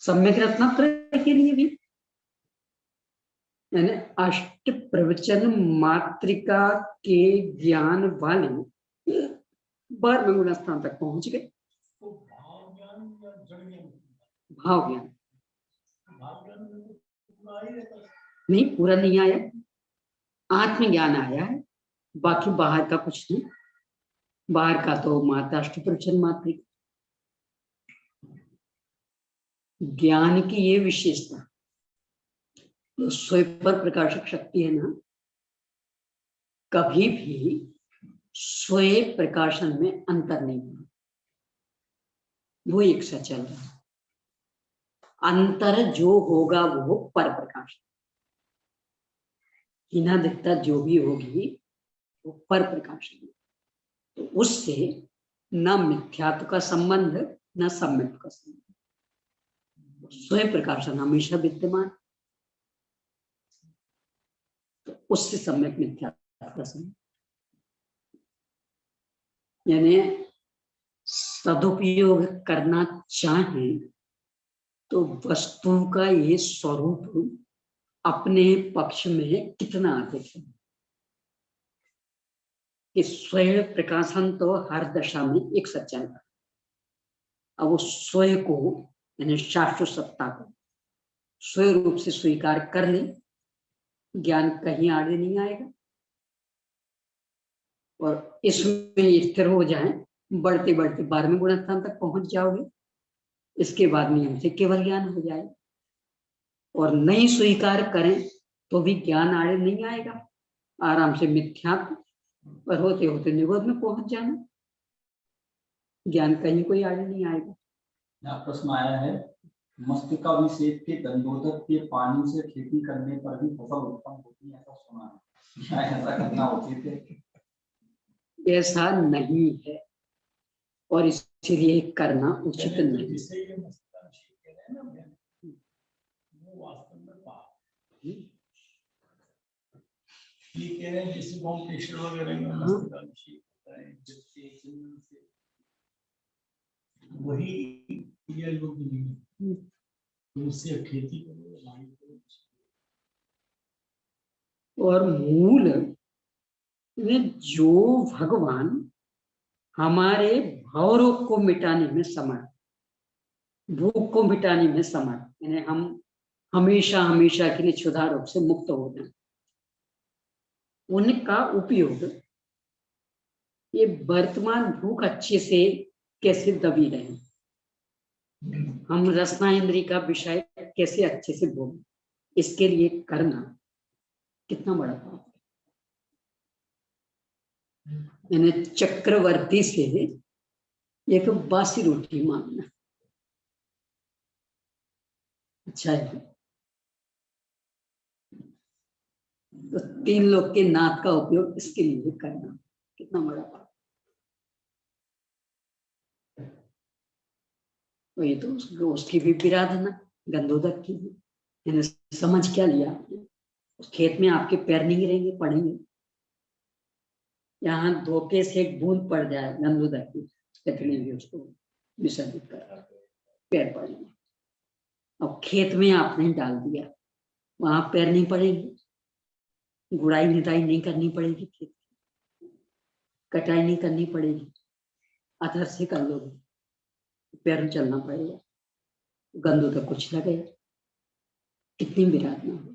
Speaker 1: सम्यक रत्नात्रय के लिए भी, यानी अष्ट प्रवचन मात्रिका के ज्ञान वाले 12वें गुण स्थान तक पहुंच गए।
Speaker 4: तो भाव ज्ञान या जड़ ज्ञान?
Speaker 1: भाव ज्ञान
Speaker 4: नहीं,
Speaker 1: पूरा नहीं आया, आत्मज्ञान आया है, बाकी बाहर का कुछ नहीं। बाहर का तो मात्र अष्ट प्रवचन मात्रिका। ज्ञान की ये विशेषता, स्वयं पर प्रकाशक शक्ति है ना, कभी भी स्वयं प्रकाशन में अंतर नहीं हुआ, वो एक सचल है। अंतर जो होगा वो पर प्रकाश, हिना दिखता जो भी होगी वो पर प्रकाश है। तो उससे न मिथ्यात्व का संबंध न सम्यक का संबंध। स्वयं प्रकाशन हमेशा विद्यमान, तो उससे सम्यक मिथ्यात्व समझ, यानी सदुपयोग करना चाहे तो वस्तु का ये स्वरूप अपने पक्ष में कितना अधिक है कि स्वयं प्रकाशन तो हर दशा में एक सच्चाई है। अब वो स्वयं को यानी शाश्वत सत्ता को स्वयं रूप से स्वीकार कर ले, ज्ञान कहीं आगे नहीं आएगा और इसमें स्थिर हो जाए, बढ़ते बढ़ते 12वें गुणस्थान तक पहुंच जाओगे। इसके बाद नियम से केवल ज्ञान हो जाए, और नहीं स्वीकार करें तो भी ज्ञान आड़े नहीं आएगा, आराम से मिथ्यात्व पर होते होते निरोध में पहुंच जाना, ज्ञान कहीं कोई आड़े नहीं आएगा।
Speaker 2: यहाँ प्रश्न आया है, मस्तिकाभिषेक के गंधोदक के पानी से खेती करने पर भी फसल उत्पन्न होती है, ऐसा सुना है, क्या ऐसा करना उचित है?
Speaker 1: ऐसा नहीं है और इसलिए करना उचित नहीं।
Speaker 4: जिसे ये मस्तिकाभिषेक कह रहे हैं ना, वो वास्तव में पाप है। ये कह रहे हैं जिसे हम कृष्ण वगैरह में मस्तिकाभिषेक होता है, जिससे चिन्ह से वही क्रिया योग्य नहीं है, तो उससे खेती करो, लाई करो।
Speaker 1: और मूल में जो भगवान हमारे भावरोग को मिटाने में समर्थ, भूख को मिटाने में समर्थ, यानी हम हमेशा हमेशा के लिए क्षुधा रोग से मुक्त हो जाए, उनका उपयोग ये वर्तमान भूख अच्छे से कैसे दबी रहे, हम रसना इंद्री का विषय कैसे अच्छे से भोग, इसके लिए करना कितना बड़ा पाप है। यानी चक्रवर्ती से एक बासी रोटी मांगना अच्छा है, तो 3 लोग के नाथ का उपयोग इसके लिए करना कितना बड़ा पाप। तो ये तो उसकी भी विराधना, गंधोदक की भी, यानी समझ क्या लिया आपने, उस खेत में आपके पैर नहीं गिरेंगे, पड़ेंगे, यहाँ धोखे से एक बूंद पड़ जाए गंधोदक की, कतरी भी उसको विसर्जित कर पैर पड़ेंगे। अब खेत में आपने डाल दिया, वहां पैर नहीं पड़ेंगे, गुड़ाई निदाई नहीं करनी पड़ेगी, खेत की कटाई नहीं करनी पड़ेगी, अधर से कर लोगे, पैर में चलना पड़ेगा, गंदो तक कुछ लगे, कितनी विराधना हो,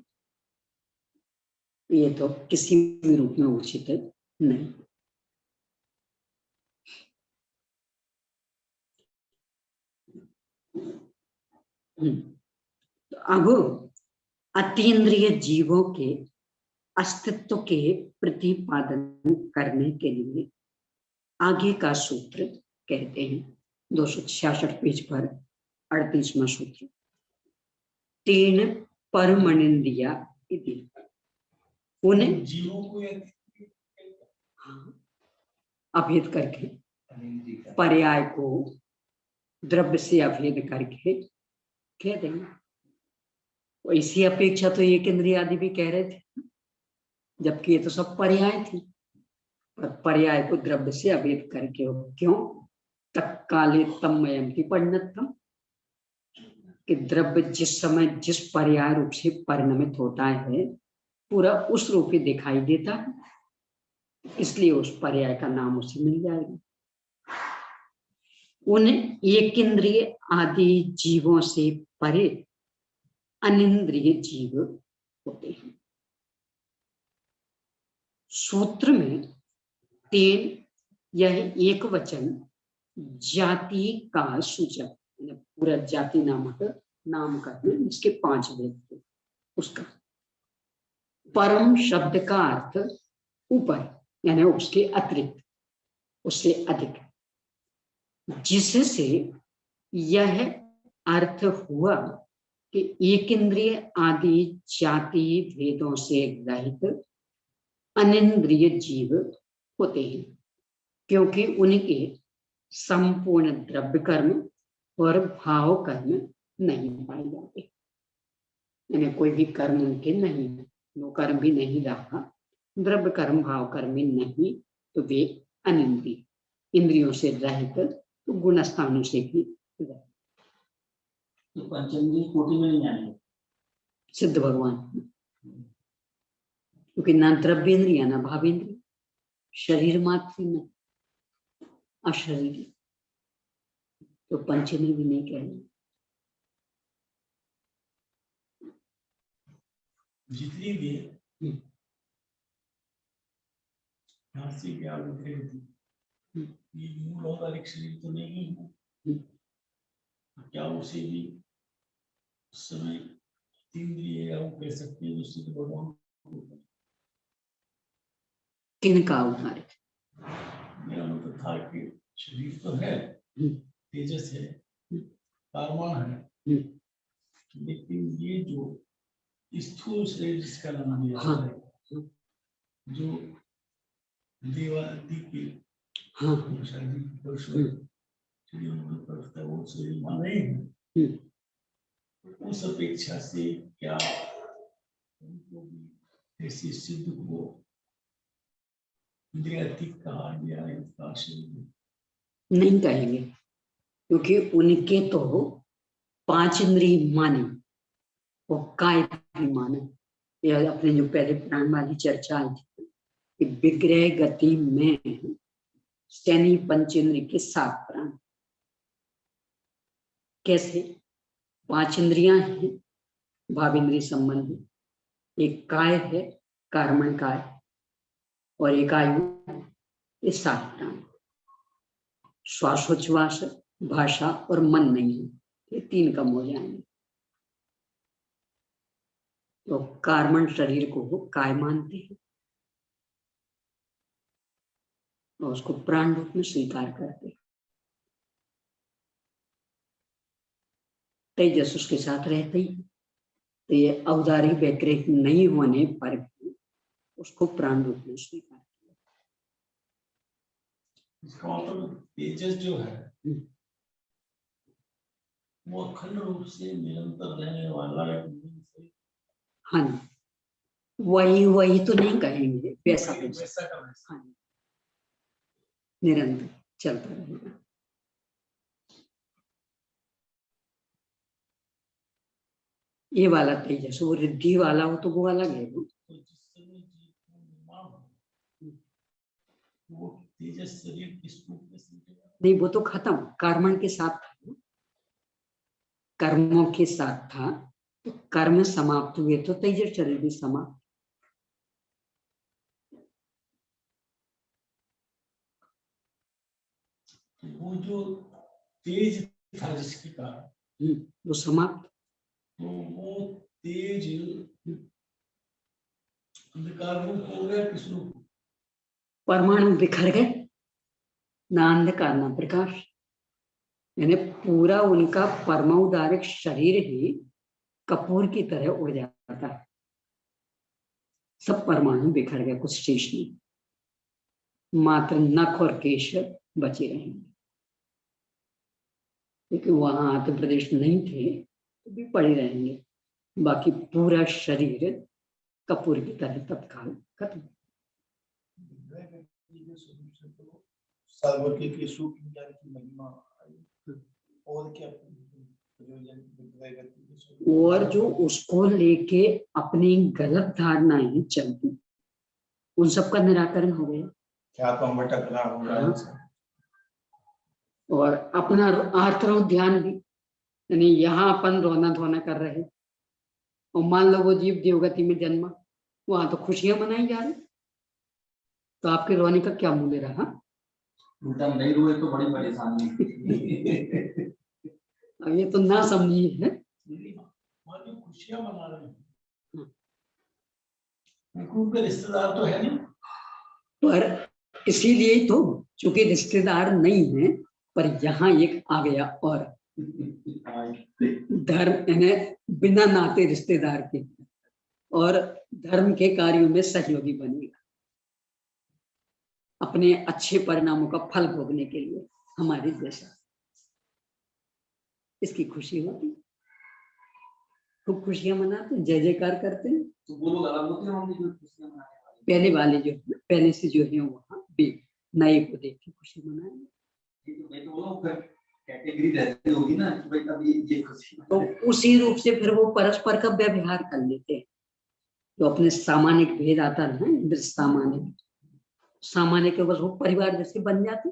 Speaker 1: ये तो किसी भी रूप में उचित नहीं। तो अब अतीन्द्रिय जीवों के अस्तित्व के प्रतिपादन करने के लिए आगे का सूत्र कहते हैं, 266 पेज पर 38वां सूत्र, तेन परमनिंदिया इति, उन्हें
Speaker 4: जीवों को
Speaker 1: अभेद करके, पर्याय को द्रव्य से अभेद करके कह देंगे। और इसी अपेक्षा तो एक इंद्रिय आदि भी कह रहे थे, जबकि ये तो सब पर्याय थी, पर पर्याय को द्रव्य से अभेद करके हो, क्यों? तत्काले तन्मयम की परिणतम, कि द्रव्य जिस समय जिस पर्याय रूप से परिणमित होता है पूरा उस रूप में दिखाई देता है, इसलिए उस पर्याय का नाम उसे मिल जाएगा। उन एक इंद्रिय आदि जीवों से परे अनिंद्रिय जीव होते हैं। सूत्र में तेन यह एक वचन जाति का सूचक, पूरा जाति नामक नाम का है, इसके 5 भेद थे, उसका परम शब्द का अर्थ ऊपर, यानी उसके अतिरिक्त, उससे अधिक, जिससे यह अर्थ हुआ कि एक इंद्रिय आदि जाति भेदों से रहित अनिंद्रिय जीव होते हैं, क्योंकि उनके संपूर्ण द्रव्य कर्म और भाव कर्म नहीं पाए जाते, यानी कोई भी कर्म उनके नहीं है, वो कर्म भी नहीं रहा, द्रव्य कर्म भाव कर्म में नहीं, तो वे अनिंद्रिय, इंद्रियों से रहित, तो गुण स्थानों से भी रहित।
Speaker 2: तो पंचेंद्रिय कोटि में नहीं आएंगे
Speaker 1: सिद्ध भगवान, क्योंकि ना द्रव्य इंद्रिय ना भाव इंद्रिय, शरीर मात्र में अशरीर, तो पंचेंद्रिय भी नहीं कहेंगे।
Speaker 4: जितनी भी यहाँ से क्या बोलते हैं, ये मूल औदारिक शरीर तो नहीं है, क्या उसे भी उस समय इंद्रिय या वो कह सकते हैं उससे तो भगवान
Speaker 1: किनका उदारिक?
Speaker 4: मेरा मतलब था कि शरीर तो है, तेजस है, पारमाण है, लेकिन ये जो स्थूल शरीर जिसका नाम लिया
Speaker 1: हाँ।
Speaker 4: है, जो देवादि के वो शरीर माने हैं, उस अपेक्षा से क्या उनको भी ऐसी सिद्ध को इंद्रियातीत कहा गया है? शरीर
Speaker 1: नहीं कहेंगे, क्योंकि उनके तो 5 इंद्रिय माने, वो काय भी माने। यह अपने जो पहले प्राण वाली चर्चा आई थी कि विग्रह गति में शनि पंचेंद्रिय के 7 प्राण। कैसे? 5 इंद्रियां हैं भाव इंद्रिय संबंधी, एक काय है कर्मण काय, और एक आयु, ये 7 प्राण। श्वासोच्छ्वास, भाषा और मन नहीं है, ये 3 कम हो जाएंगे। तो कार्मण शरीर को वो काय मानते हैं और उसको प्राण रूप में स्वीकार करते हैं। तेजस उसके साथ रहते ही, तो ये औदारी व्यतिरेक नहीं होने पर भी उसको प्राण रूप में स्वीकार किया।
Speaker 4: इसका मतलब तेजस जो है वो अखंड रूप से निरंतर रहने वाला है।
Speaker 1: हाँ, वही तो नहीं कहेंगे, वैसा
Speaker 4: वैसा का वैसा।
Speaker 1: हाँ, निरंतर चलता रहेगा। ये वाला तेजस, वो रिद्धि वाला हो तो वो अलग है।
Speaker 4: तो जिस समय जीव का निर्माण हो, वो तेजस शरीर किस रूप में समझेगा?
Speaker 1: नहीं, वो तो खत्म, कर्मण के साथ था, कर्मों के साथ था, तो कर्म समाप्त हुए तो तेजस शरीर भी समाप्त।
Speaker 4: वो जो तेज था जिसके कारण
Speaker 1: वो समाप्त,
Speaker 4: तो वो तेज अंधकार रूप हो गया, किस रूप?
Speaker 1: परमाणु बिखर गए, ना अंधकार ना प्रकाश, यानी पूरा उनका परमाणुदारिक शरीर ही कपूर की तरह उड़ जाता है। सब परमाणु बिखर गए, कुछ शेष नहीं, मात्र नख और केश बचे रहेंगे, क्योंकि वहां आत्म प्रदेश नहीं थे तो भी पड़े रहेंगे, बाकी पूरा शरीर कपूर की तरह तत्काल खत्म।
Speaker 5: सर्वज्ञ की सूक्ष्म ज्ञान की महिमा और क्या
Speaker 1: और जो उसको लेके अपनी गलत धारणाएं चलती, उन सब का निराकरण हो गया।
Speaker 5: क्या तो हम भटक रहा हो रहा है।
Speaker 1: और अपना आर्तव ध्यान भी, यानी यहाँ अपन रोना धोना कर रहे, और मान लो वो जीव देवगति में जन्मा, वहां तो खुशियां मनाई जा रही, तो आपके रोने का क्या मूल्य रहा?
Speaker 2: उल्टा नहीं रोए तो बड़ी परेशानी।
Speaker 1: अब ये तो ना समझिए है,
Speaker 4: खुशियां मना रहे हैं, उनके रिश्तेदार तो है नहीं,
Speaker 1: पर इसीलिए तो चूंकि रिश्तेदार नहीं है, पर यहाँ एक आ गया और धर्म, यानी बिना नाते रिश्तेदार के, और धर्म के कार्यों में सहयोगी बनेगा अपने अच्छे परिणामों का फल भोगने के लिए हमारे जैसा, इसकी खुशी होती। खूब खुशियां मनाते हैं, जय जयकार करते हैं।
Speaker 2: तो वो लोग अलग होते हैं मम्मी जो खुशियां मनाने वाले।
Speaker 1: पहले वाले जो है, पहले से जो है वहाँ भी नए को देख के खुशी मनाएंगे।
Speaker 2: तो भाई तो वो लोग कैटेगरी रहती होगी ना कि भाई तब ये खुशी
Speaker 1: तो उसी रूप से फिर वो परस्पर का व्यवहार कर लेते हैं। जो अपने सामान्य भेद आता है ना, इंद्र सामान्य, सामान्य के बस वो परिवार जैसे बन जाते,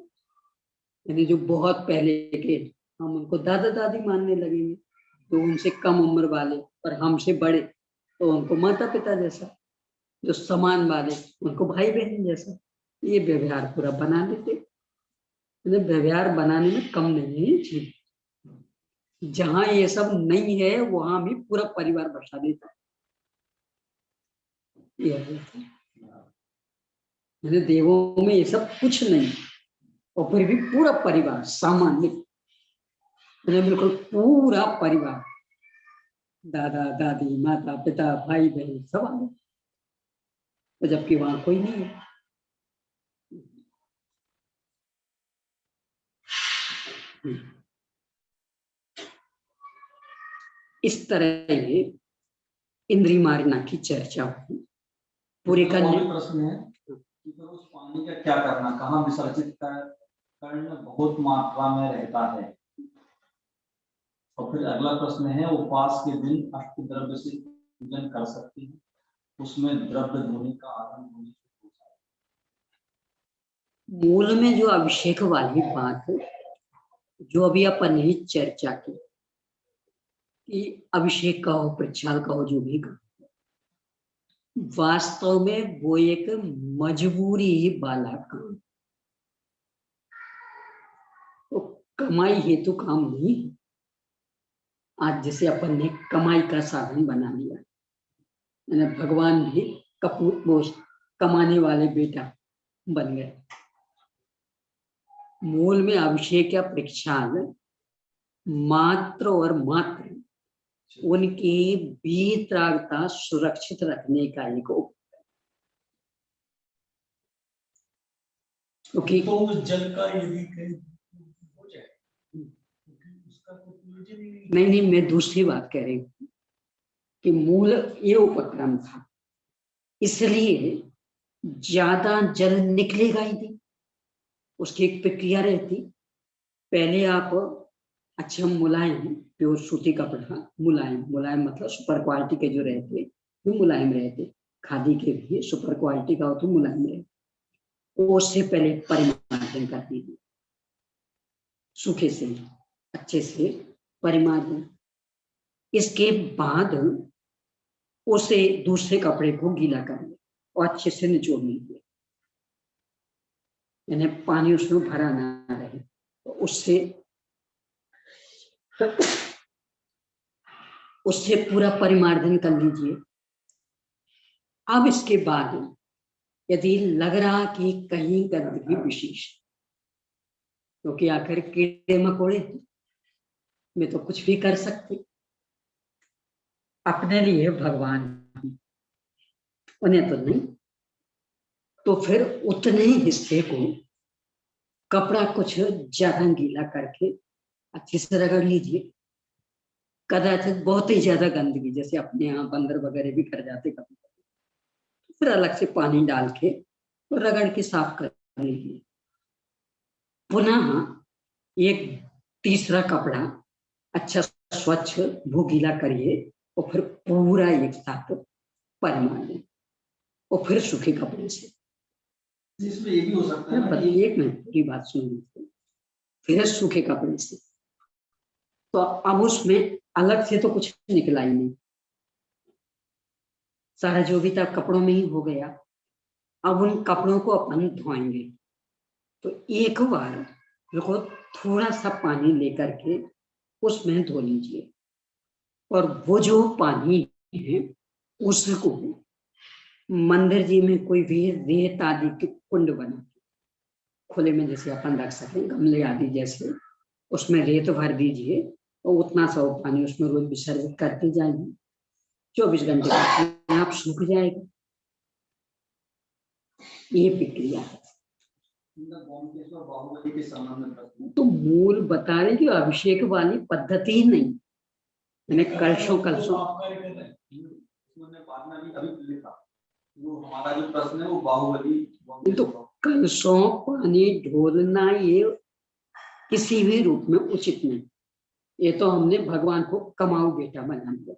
Speaker 1: यानी जो बहुत पहले के हम उनको दादा दादी मानने लगेंगे, तो उनसे कम उम्र वाले और हमसे बड़े तो उनको माता पिता जैसा, जो समान वाले उनको भाई बहन जैसा, ये व्यवहार पूरा बना देते। व्यवहार बनाने में कम नहीं है चीज, जहां ये सब नहीं है वहां भी पूरा परिवार बसा देता है। देवों में ये सब कुछ नहीं, और फिर भी पूरा परिवार सामान्य, बिल्कुल पूरा परिवार, दादा दादी माता पिता भाई बहन सब आ गए, तो जबकि वहां कोई नहीं है। इस तरह ये इंद्री मारना की चर्चा हुई। पूरे करने
Speaker 2: प्रश्न है कि फिर उस पानी का क्या करना, कहाँ विसर्जित करना बहुत मात्रा में रहता है। और फिर अगला प्रश्न है, उपवास के दिन अष्ट द्रव्य से पूजन कर सकते हैं, उसमें द्रव्य धोने का आरंभ होने से पूछा है।
Speaker 1: मूल में जो अभिषेक वाली बात है, जो अभी अपन ने चर्चा की कि अभिषेक का हो, प्रक्षाल का हो, जो भी का, वास्तव में वो एक मजबूरी वाला काम, तो कमाई हेतु काम नहीं। आज जैसे अपन ने कमाई का साधन बना लिया, यानी भगवान भी कपूर वो कमाने वाले बेटा बन गए। मूल में अभिषेक या प्रक्षाल मात्र और मात्र उनकी वितरागता सुरक्षित रखने का एक
Speaker 4: क्योंकि तो उस जल का यदि कहीं हो जाए उसका कोई प्रयोजन ही
Speaker 1: नहीं, मैं दूसरी बात कह रही हूँ कि मूल ये उपक्रम था, इसलिए ज्यादा जल निकलेगा ही नहीं, उसकी एक प्रक्रिया रहती। पहले आप अच्छा मुलायम प्योर सूती कपड़ा, मुलायम मुलायम मतलब सुपर क्वालिटी के जो रहते वो मुलायम रहते, खादी के भी सुपर क्वालिटी का हो तो मुलायम रहते, उससे पहले परिमार्जन कर दीजिए, सूखे से अच्छे से परिमार्जन। इसके बाद उसे दूसरे कपड़े को गीला करिए और अच्छे से निचोड़ लीजिए, यानी पानी उसमें भरा ना रहे, तो उससे पूरा परिमार्जन कर लीजिए। अब इसके बाद यदि लग रहा कि कहीं गंदगी विशेष, क्योंकि आखिर कीड़े मकोड़े में तो कुछ भी कर सकते, अपने लिए भगवान, उन्हें तो नहीं, तो फिर उतने हिस्से को कपड़ा कुछ ज्यादा गीला करके अच्छे से रगड़ लीजिए। कदाचित बहुत ही ज्यादा गंदगी जैसे अपने यहाँ बंदर वगैरह भी कर जाते कभी, फिर अलग से पानी डाल के तो रगड़ के साफ कर लीजिए। पुनः एक तीसरा कपड़ा अच्छा स्वच्छ भूगीला करिए और फिर पूरा एक साथ परिमार्जन, और फिर सूखे कपड़े से।
Speaker 2: इसमें ये भी हो सकता है ना,
Speaker 1: एक मिनट पूरी बात सुन लीजिए, फिर सूखे कपड़े से, तो अब उसमें अलग से तो कुछ निकला ही नहीं, सारा जो भी था कपड़ों में ही हो गया। अब उन कपड़ों को अपन धोएंगे, तो एक बार देखो थोड़ा सा पानी लेकर के उसमें धो लीजिए, और वो जो पानी है उसको मंदिर जी में कोई भी रेत आदि के कुंड बना खुले में जैसे अपन रख सकें, गमले आदि जैसे, उसमें रेत भर दीजिए और उतना सा पानी उसमें रोज विसर्जित करते जाइए, 24 घंटे बाद आप सूख जाएगा। ये प्रक्रिया है। तो मूल बता रहे कि अभिषेक वाली पद्धति ही नहीं, मैंने कलशों कलशों
Speaker 4: आप कार्य कर रहे हैं।
Speaker 2: उसने बाद में अभी लिखा वो हमारा जो प्रश्न है वो बाहुबली
Speaker 1: तो कलशों पानी ढोलना ये किसी भी रूप में उचित नहीं। ये तो हमने भगवान को कमाऊ बेटा बना दिया,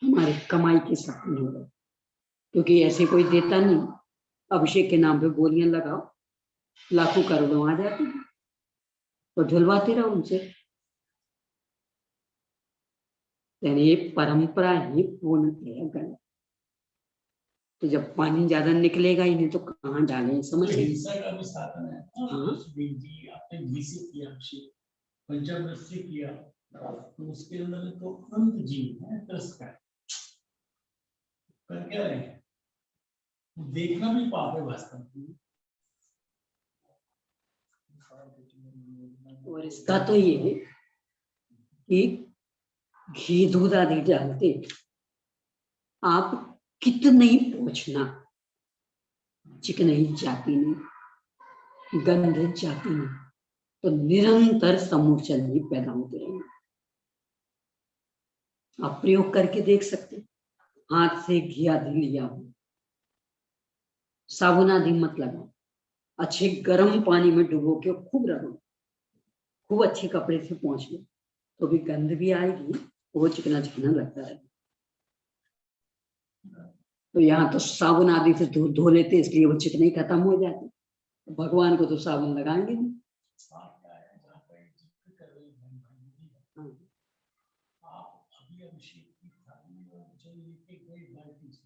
Speaker 1: हमारी कमाई के साथ नहीं होगा, क्योंकि ऐसे कोई देता नहीं। अभिषेक के नाम पे बोलियां लगाओ, लाखों करोड़ों आ जाती हैं, तो ढुलवाते रहो उनसे। यानी ये परंपरा ही पूर्णतः गलत। तो जब पानी ज्यादा निकलेगा ही नहीं तो कहाँ डालें, समझ
Speaker 4: तो
Speaker 1: रहे हैं?
Speaker 4: हिंसा का भी साधन है।
Speaker 1: हाँ।
Speaker 4: जी आपने घी से किया अभिषेक, पंचामृत से किया, तो उसके अंदर तो अनंत जीव है, तरस का है। कर क्या रहे हैं? देखना भी पाप है वास्तव में।
Speaker 1: और इसका तो ये है कि घी दूध आदि डालते आप कितने ही पोंछना, चिकनाई जाती नहीं, गंध जाती नहीं, तो निरंतर समूर्चन ही पैदा होते रहेंगे। आप प्रयोग करके देख सकते, हाथ से घी आदि लिया हो, साबुन आदि मत लगाओ, अच्छे गर्म पानी में डुबो के खूब रगड़ो, खूब अच्छे कपड़े से पोंछ लो, तो भी गंध भी आएगी, वो चिकना चिकना लगता है। तो यहाँ तो साबुन आदि से धो लेते, इसलिए वो चिकनाई खत्म हो जाती। भगवान को तो साबुन लगाएंगे नहीं।
Speaker 4: आप अभी अभिषेक की थाली और जल लेके गए बाल्टी से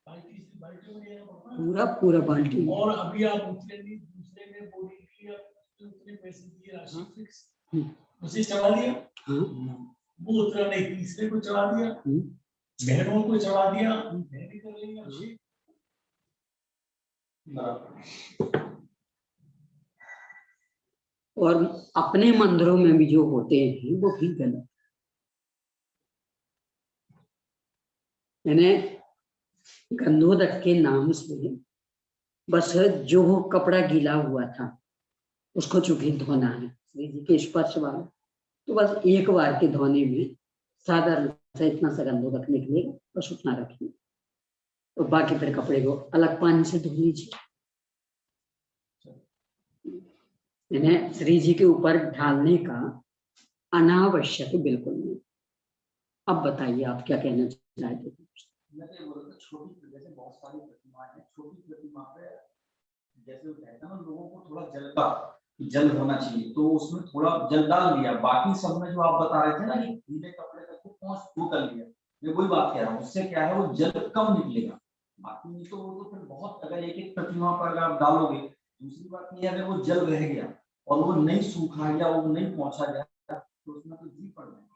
Speaker 4: बाल्टी में लेना पड़ता है,
Speaker 1: पूरा पूरा बाल्टी।
Speaker 4: और अभी आप उतने नहीं, दूसरे में बोली की उतने पैसे दिए, राशि फिक्स, उसे चढ़ा दिया। वो उतना नहीं, तीसरे को चढ़ा दिया, बहनों को चढ़ा दिया, बहनें कर लेंगे अभिषेक।
Speaker 1: और अपने मंदिरों में भी जो होते हैं वो भी गलत, यानी गंधोदक के नाम से बस जो कपड़ा गीला हुआ था उसको चूंकि धोना है, श्री जी के स्पर्श वाला, तो बस एक बार के धोने में साधारण से इतना सा गंधोदक निकलेगा, बस उतना रखिए, तो बाकी फिर कपड़े को अलग पानी से धो लीजिए। इन्हें श्री जी के ऊपर ढालने का अनावश्यक बिल्कुल नहीं। अब बताइए आप क्या कहना चाहते थे?
Speaker 2: छोटी जैसे बहुत सारी प्रतिमाएं हैं, छोटी प्रतिमा पे जैसे कहते हैं ना लोगों को थोड़ा जल होना चाहिए, तो उसमें थोड़ा जल डाल दिया, बाकी सब में जो आप बता रहे थे ना कि गीले कपड़े को पहुंच कर लिया, मैं वही बात कह रहा हूँ, उससे क्या है वो जल कम निकलेगा, बाकी नहीं तो वो तो फिर बहुत, अगर एक एक प्रतिमा पर अगर आप डालोगे, दूसरी बात ये अगर वो जल रह गया और वो नहीं सूखा या वो नहीं पहुंचा गया तो उसमें तो जी पड़ जाएगा।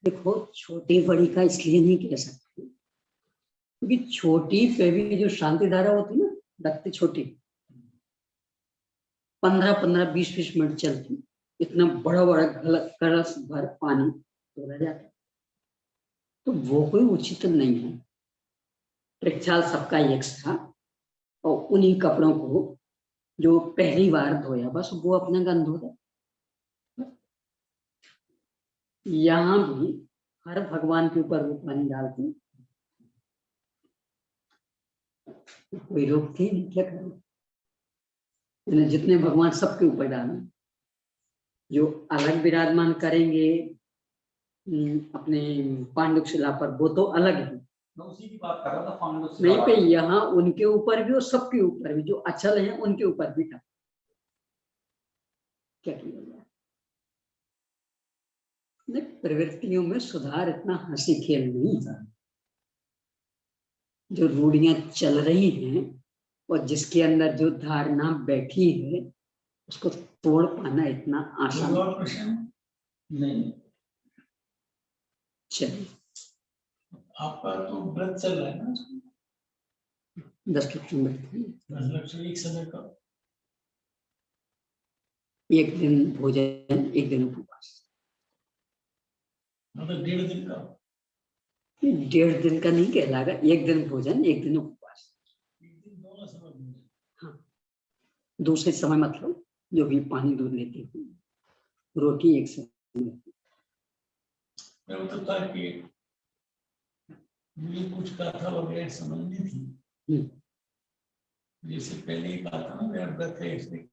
Speaker 1: देखो छोटी बड़ी का इसलिए नहीं कह सकते क्योंकि छोटी पे भी जो शांति धारा होती है ना, रखते छोटी 15-15, 20-20 मिनट चलती, इतना बड़ा बड़ा कलश भर पानी तो रह जाता, तो वो कोई उचित नहीं है। प्रक्षाल सबका एक था, और उन्हीं कपड़ों को जो पहली बार धोया बस वो अपना गंध होता। यहाँ भी हर भगवान के ऊपर वो पानी डालते, कोई रोकते नहीं, क्या करें? जितने भगवान सबके ऊपर डालें, जो अलग विराजमान करेंगे अपने पांडुक शिला पर वो तो अलग है,
Speaker 2: मैं उसी की बात कर रहा था, पांडुक
Speaker 1: नहीं पे यहाँ उनके ऊपर भी और सबके ऊपर भी, जो अचल है उनके ऊपर भी था। क्या किया जाए? प्रवृत्तियों में सुधार इतना हंसी खेल नहीं था। जो रूढ़ियां चल रही हैं और जिसके अंदर जो धारणा बैठी है उसको तोड़ पाना इतना आसान
Speaker 2: नहीं।
Speaker 1: चलिए,
Speaker 4: आपका तो व्रत चल रहा है ना,
Speaker 1: 10 लक्षण बैठे,
Speaker 4: 10 लक्षण एक समय का,
Speaker 1: एक दिन भोजन एक दिन उपवास,
Speaker 4: मतलब 1.5 दिन का,
Speaker 1: 1.5 दिन का नहीं कहलागा, एक दिन भोजन एक दिन उपवास।
Speaker 4: एक दिन दोनों समय भोजन।
Speaker 1: हाँ, दूसरे समय मतलब जो भी पानी दूध लेते हैं, रोटी एक समय,
Speaker 4: मैं बताता कि मुझे कुछ कथा वगैरह समझनी थी, जैसे पहले ही कहा था ना, मैं अवगत है इसलिए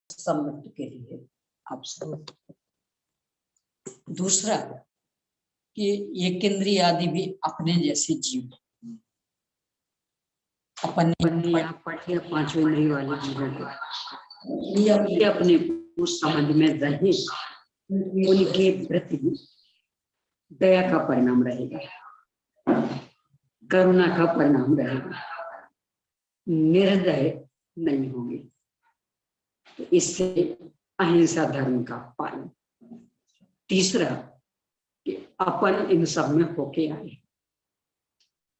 Speaker 1: सम्मत के लिए आप सब। दूसरा कि ये केंद्रीय आदि भी अपने जैसे जीव, अपन पढ़िया पांचों इंद्रिय वाले जीवों को ये अपने उस समझ में रहे, उनके प्रति दया का परिणाम रहेगा, करुणा का परिणाम रहेगा, निर्दय नहीं होंगे। तो इससे अहिंसा धर्म का पालन। तीसरा कि अपन इन सब में होके आए,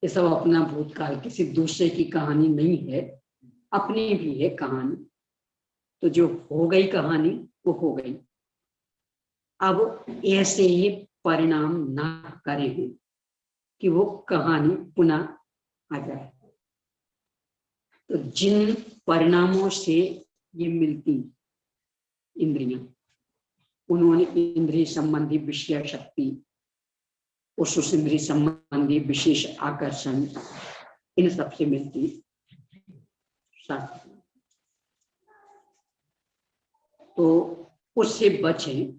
Speaker 1: ये सब अपना भूतकाल, किसी दूसरे की कहानी नहीं है, अपनी भी है कहानी। तो जो हो गई कहानी वो हो गई, अब ऐसे ही परिणाम ना करें कि वो कहानी पुनः आ जाए। तो जिन परिणामों से ये मिलती इंद्रियां, उन्होंने इंद्रिय संबंधी विषय शक्ति, उस इंद्रिय संबंधी विशेष आकर्षण, इन सबसे मिलती शक्ति। तो उससे बचें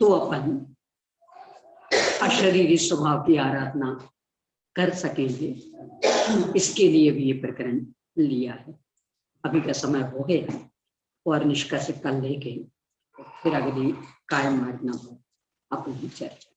Speaker 1: तो अपन अशरीरी स्वभाव की आराधना कर सकेंगे। इसके लिए भी ये प्रकरण लिया है। अभी का समय हो गया और निष्कर्ष कल लेके फिर अगली कायम मार्गना हो अपनी चर्चा।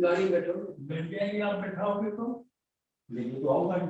Speaker 4: गाड़ी बैठो, बैठ जाएंगे आप, बैठाओगे तो लेके तो आओ गाड़ी।